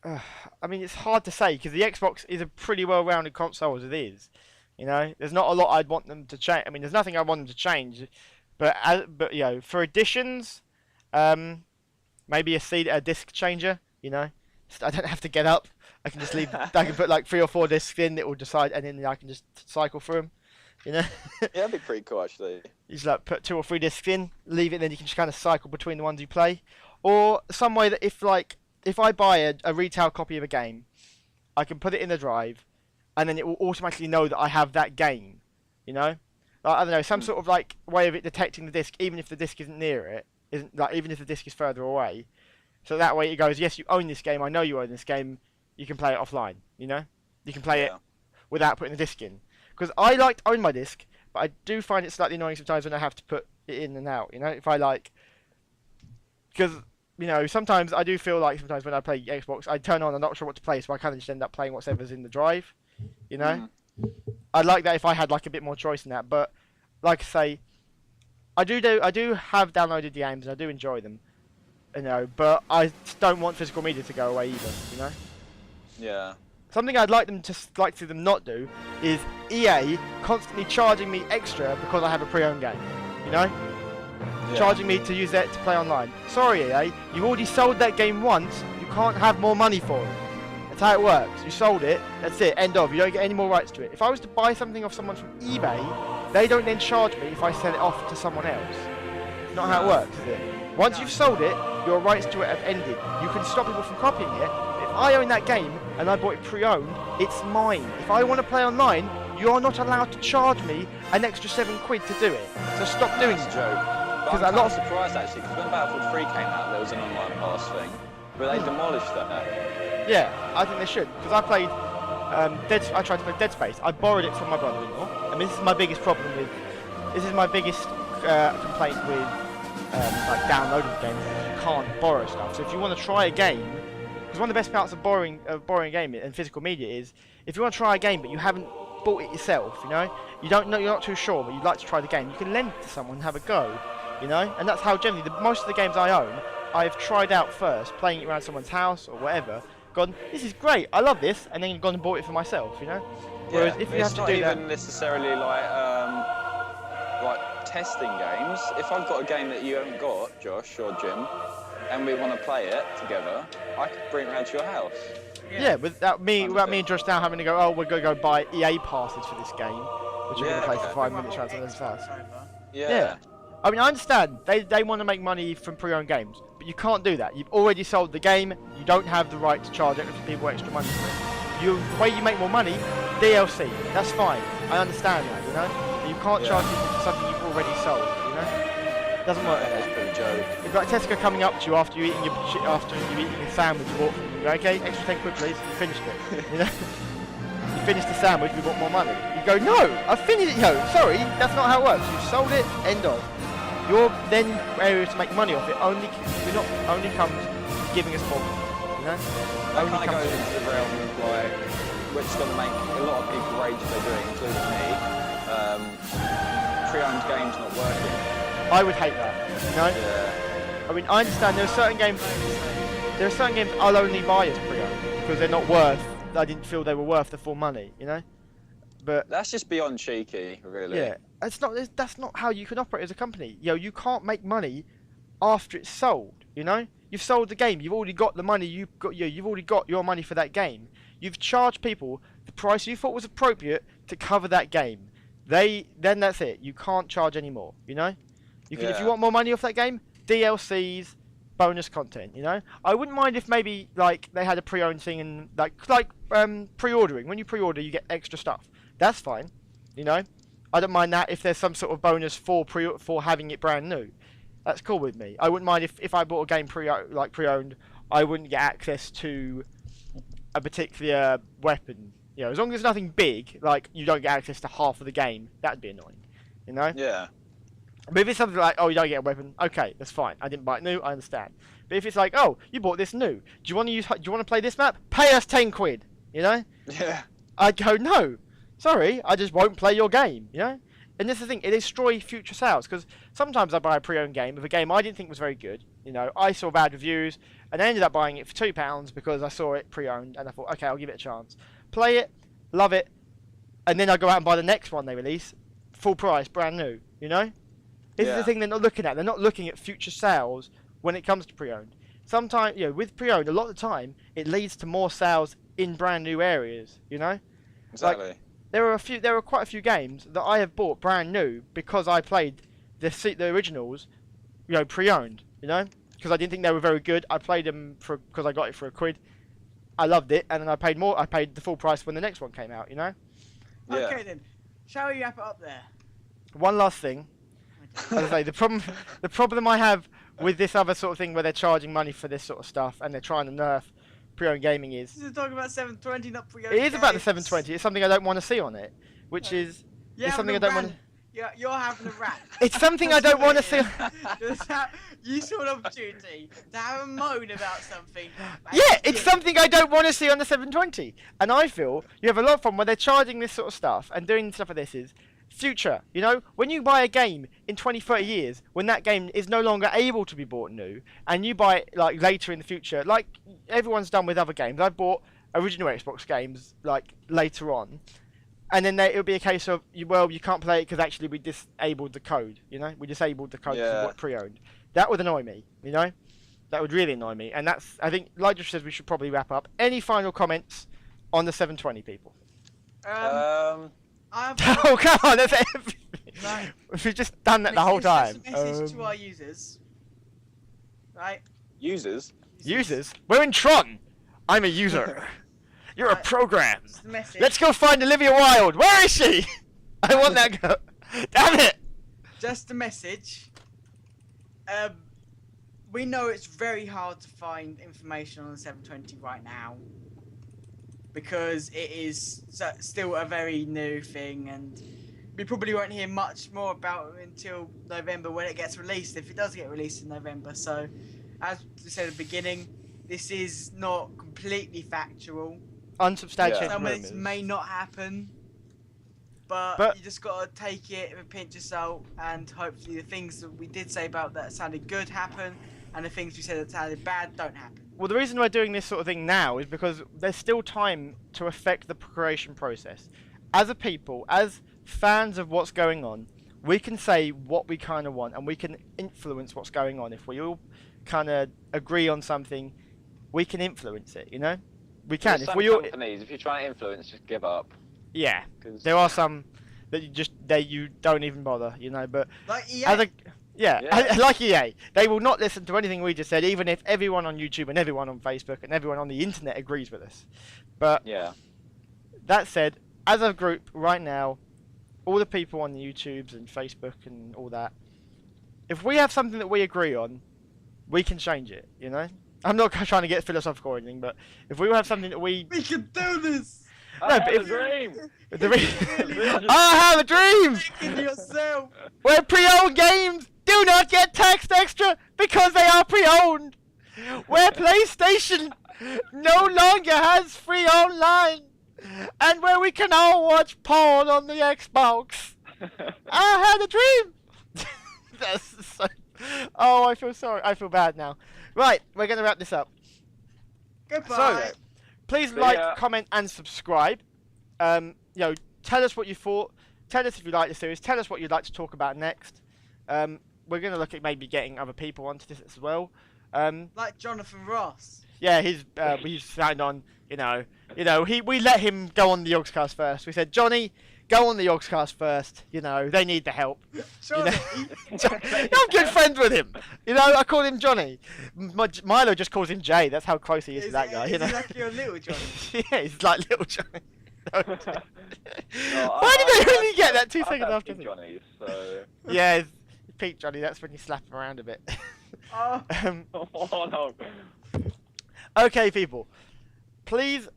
I mean, it's hard to say because the Xbox is a pretty well-rounded console as it is. There's not a lot I'd want them to change. I mean, there's nothing I want them to change, but for additions, maybe a disc changer. I don't have to get up. I can just leave. I can put like 3 or 4 discs in. It will decide, and then I can just cycle through them. Yeah, that'd be pretty cool actually. You just like put 2 or 3 discs in, leave it, then you can just kind of cycle between the ones you play, or some way that if I buy a retail copy of a game, I can put it in the drive, and then it will automatically know that I have that game. Like, I don't know, some sort of like way of it detecting the disc, even if the disc isn't near it, even if the disc is further away. So that way it goes, yes, you own this game. I know you own this game. You can play it offline. You can play it without putting the disc in. Because I like to own my disc, but I do find it slightly annoying sometimes when I have to put it in and out. You know, if I like, because you know sometimes I do feel like sometimes when I play Xbox, I turn on, I'm not sure what to play, so I kind of just end up playing whatever's in the drive. You know, I'd like that if I had like a bit more choice in that, but like I say, I do have downloaded the games and I do enjoy them. You know, but I don't want physical media to go away either. You know. Yeah. Something I'd like to see them not do is EA constantly charging me extra because I have a pre-owned game. You know, charging me to use that to play online. Sorry, EA, you already sold that game once. You can't have more money for it. That's how it works. You sold it. That's it. End of. You don't get any more rights to it. If I was to buy something off someone from eBay, they don't then charge me if I sell it off to someone else. It's not how it works, is it? Once you've sold it, your rights to it have ended. You can stop people from copying it. If I own that game and I bought it pre-owned, it's mine. If I want to play online, you're not allowed to charge me an extra £7 to do it. So stop doing That's it. a joke. But I'm kind of surprised actually, because when Battlefield 3 came out, there was an online pass thing, but they demolished that. Yeah, I think they should. Because I played, I tried to play Dead Space. I borrowed it from my brother-in-law. I mean, this is my biggest problem with, this is my biggest complaint with like downloading games. You can't borrow stuff. So if you want to try a game, because one of the best parts of borrowing a game and physical media is, if you want to try a game but you haven't bought it yourself, you know, you don't know, you're not too sure, but you'd like to try the game, you can lend it to someone and have a go, you know, and that's how generally most of the games I own, I've tried out first, playing it around someone's house or whatever, gone, this is great, I love this, and then gone and bought it for myself, you know. Whereas if you have to do that, it's not even necessarily like testing games. If I've got a game that you haven't got, Josh or Jim, and we want to play it together, I could bring it round to your house. Yeah, without me and Josh now having to go, oh, we're going to go buy EA passes for this game, which we're going to play for 5 minutes around someone's house. Yeah. I mean, I understand, they want to make money from pre-owned games, but you can't do that. You've already sold the game, you don't have the right to charge people extra money for it. The way you make more money, DLC, that's fine. I understand that, you know? But you can't charge people for something you've already sold, you know? It doesn't work like that. That's pretty joke. It's like Tesco coming up to you after you're eating a sandwich you bought from them. You go, okay, extra 10 quid please, you finished it. You know? You finished the sandwich, we want more money. You go, no, I finished it. No, sorry, that's not how it works. You've sold it, end of. Your then area to make money off it only comes giving us more, you know? That kind of goes into the realm of like, which is going to make a lot of people rage if they do it, including me. Pre-owned games not working. I would hate that, you know? Yeah. I mean, I understand there are certain games I'll only buy as pre-owned because they're not worth, I didn't feel they were worth the full money, you know? But that's just beyond cheeky, really. yeah, that's not how you can operate as a company. You know, you can't make money after it's sold, you know? You've sold the game, you've already got the money, you've already got your money for that game. You've charged people the price you thought was appropriate to cover that game. Then that's it. You can't charge any more, you know? You can, if you want more money off that game, DLCs, bonus content, you know? I wouldn't mind if maybe like they had a pre-owned thing and like pre-ordering. When you pre-order, you get extra stuff. That's fine, you know? I don't mind that if there's some sort of bonus for having it brand new. That's cool with me. I wouldn't mind if I bought a game pre-owned, I wouldn't get access to a particular weapon. You know, as long as there's nothing big, like you don't get access to half of the game, that'd be annoying, you know? Yeah. But if it's something like, oh, you don't get a weapon, okay, that's fine. I didn't buy it new, I understand. But if it's like, oh, you bought this new, do you want to play this map? Pay us 10 quid, you know? Yeah. I'd go, no, sorry, I just won't play your game, you know? And this is the thing, it destroys future sales, because sometimes I buy a pre-owned game of a game I didn't think was very good, you know, I saw bad reviews, and I ended up buying it for £2 because I saw it pre-owned, and I thought, okay, I'll give it a chance. Play it, love it, and then I go out and buy the next one they release, full price, brand new, you know? This is the thing they're not looking at. They're not looking at future sales when it comes to pre-owned. Sometimes, you know, with pre-owned, a lot of the time, it leads to more sales in brand new areas, you know? Exactly. Like, there are quite a few games that I have bought brand new because I played the originals, you know, pre-owned, you know? Because I didn't think they were very good. I played them because I got it for £1. I loved it, and then I paid more. I paid the full price when the next one came out, you know? Yeah. Okay then, shall we wrap it up there? One last thing. As I say, the problem I have with this other sort of thing where they're charging money for this sort of stuff and they're trying to nerf pre-owned gaming is... This is talking about 720, not pre-owned. It is about the 720. It's something I don't want to see on it, which is... Yeah, it's something I don't want to... You're having a rant. It's something I don't want to see. You saw an opportunity to have a moan about something. Yeah, it's something I don't want to see on the 720. And I feel you have a lot of fun when they're charging this sort of stuff and doing stuff like this is future. You know, when you buy a game in 20, 30 years, when that game is no longer able to be bought new, and you buy it like later in the future, like everyone's done with other games. I bought original Xbox games like later on. And then it'll be a case of, well, you can't play it because actually we disabled the code, you know? We disabled the code for what pre-owned. That would annoy me, you know? That would really annoy me. And that's, I think, like Josh says, we should probably wrap up. Any final comments on the 720, people? I have Oh, come on, that's everything. No. We've just done that the whole time. It's just a message to our users. Right? Users? Users? We're in Tron. I'm a user. You're a program. Just a message. Let's go find Olivia Wilde. Where is she? I want that girl. Damn it. Just a message. We know it's very hard to find information on the 720 right now because it is still a very new thing, and we probably won't hear much more about it until November when it gets released, if it does get released in November. So, as we said at the beginning, this is not completely factual. Unsubstantiated Some of rumors. it may not happen, but you just gotta take it with a pinch of salt, and hopefully the things that we did say about that sounded good happen, and the things we said that sounded bad don't happen. Well, the reason we're doing this sort of thing now is because there's still time to affect the creation process. As a people, as fans of what's going on, we can say what we kind of want, and we can influence what's going on. If we all kind of agree on something, we can influence it, you know? We can. There's If some we all, companies, if you're trying to influence, just give up. yeah, 'Cause- there are some that you don't even bother, you know. But Like EA. as a yeah, Yeah. like EA, they will not listen to anything we just said, even if everyone on YouTube and everyone on Facebook and everyone on the internet agrees with us. But Yeah. that said, as a group right now, all the people on the YouTubes and Facebook and all that, if we have something that we agree on, we can change it, you know? I'm not trying to get philosophical or anything, but if we have something that we... We can do this! No, I but have if- a dream! I have a dream! Think of yourself! Where pre-owned games do not get taxed extra because they are pre-owned. Where PlayStation no longer has free online. And where we can all watch porn on the Xbox. I had a dream! That's so... Oh, I feel sorry. I feel bad now. Right, we're going to wrap this up. Goodbye! So, please See like, ya. comment, and subscribe. You know, tell us what you thought. Tell us if you like the series. Tell us what you'd like to talk about next. We're going to look at maybe getting other people onto this as well. Like Jonathan Ross. Yeah, he's signed on. We let him go on the Yogscast first. We said, Johnny, go on the Yogscast first. You know, they need the help. Johnny! I'm good friends with him. You know, I call him Johnny. Milo just calls him Jay. That's how close he is to that guy. You know. Is he like your little Johnny? Yeah, he's like little Johnny. No, Why did they only get that 2 I've seconds had after? Big Johnnies, so... Yeah, it's Pete Johnny. That's when you slap him around a bit. Oh. Oh no. Okay, people. Please,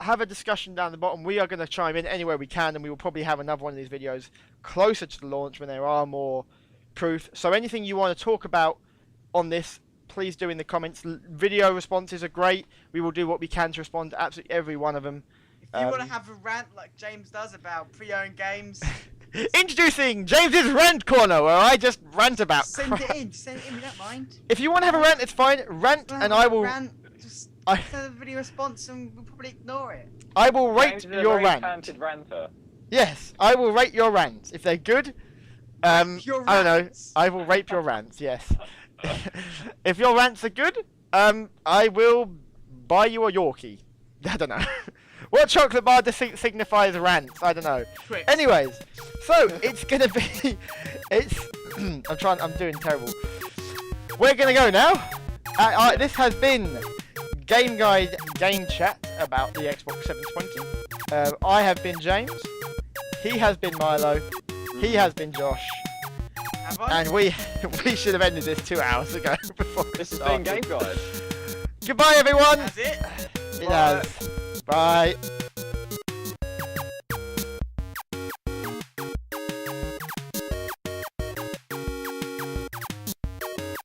have a discussion down the bottom. We are going to chime in anywhere we can, and we will probably have another one of these videos closer to the launch when there are more proof. So anything you want to talk about on this, please do in the comments. Video responses are great. We will do what we can to respond to absolutely every one of them. If you want to have a rant like James does about pre-owned games, Introducing James's Rant Corner, where I just rant about send crap. it in. We don't mind. If you want to have a rant, it's fine. Rant, Don't and have I a will. rant, just I- send a video response and we'll probably ignore it. I will rate James is a your very rant. talented ranter. Yes, I will rate your rants. If they're good, Your I don't know. rants. I will rape your rants. Yes. If your rants are good, I will buy you a Yorkie. I don't know. What chocolate bar signifies rants? I don't know. Twix. Anyways, so it's gonna be. I'm doing terrible. We're gonna go now. This has been Game Guide Game Chat about the Xbox 720. I have been James. He has been Milo. He has been Josh. Have I? And we should have ended this 2 hours ago before This has started. been Game Guide. Goodbye, everyone. That's it. It has. Bye.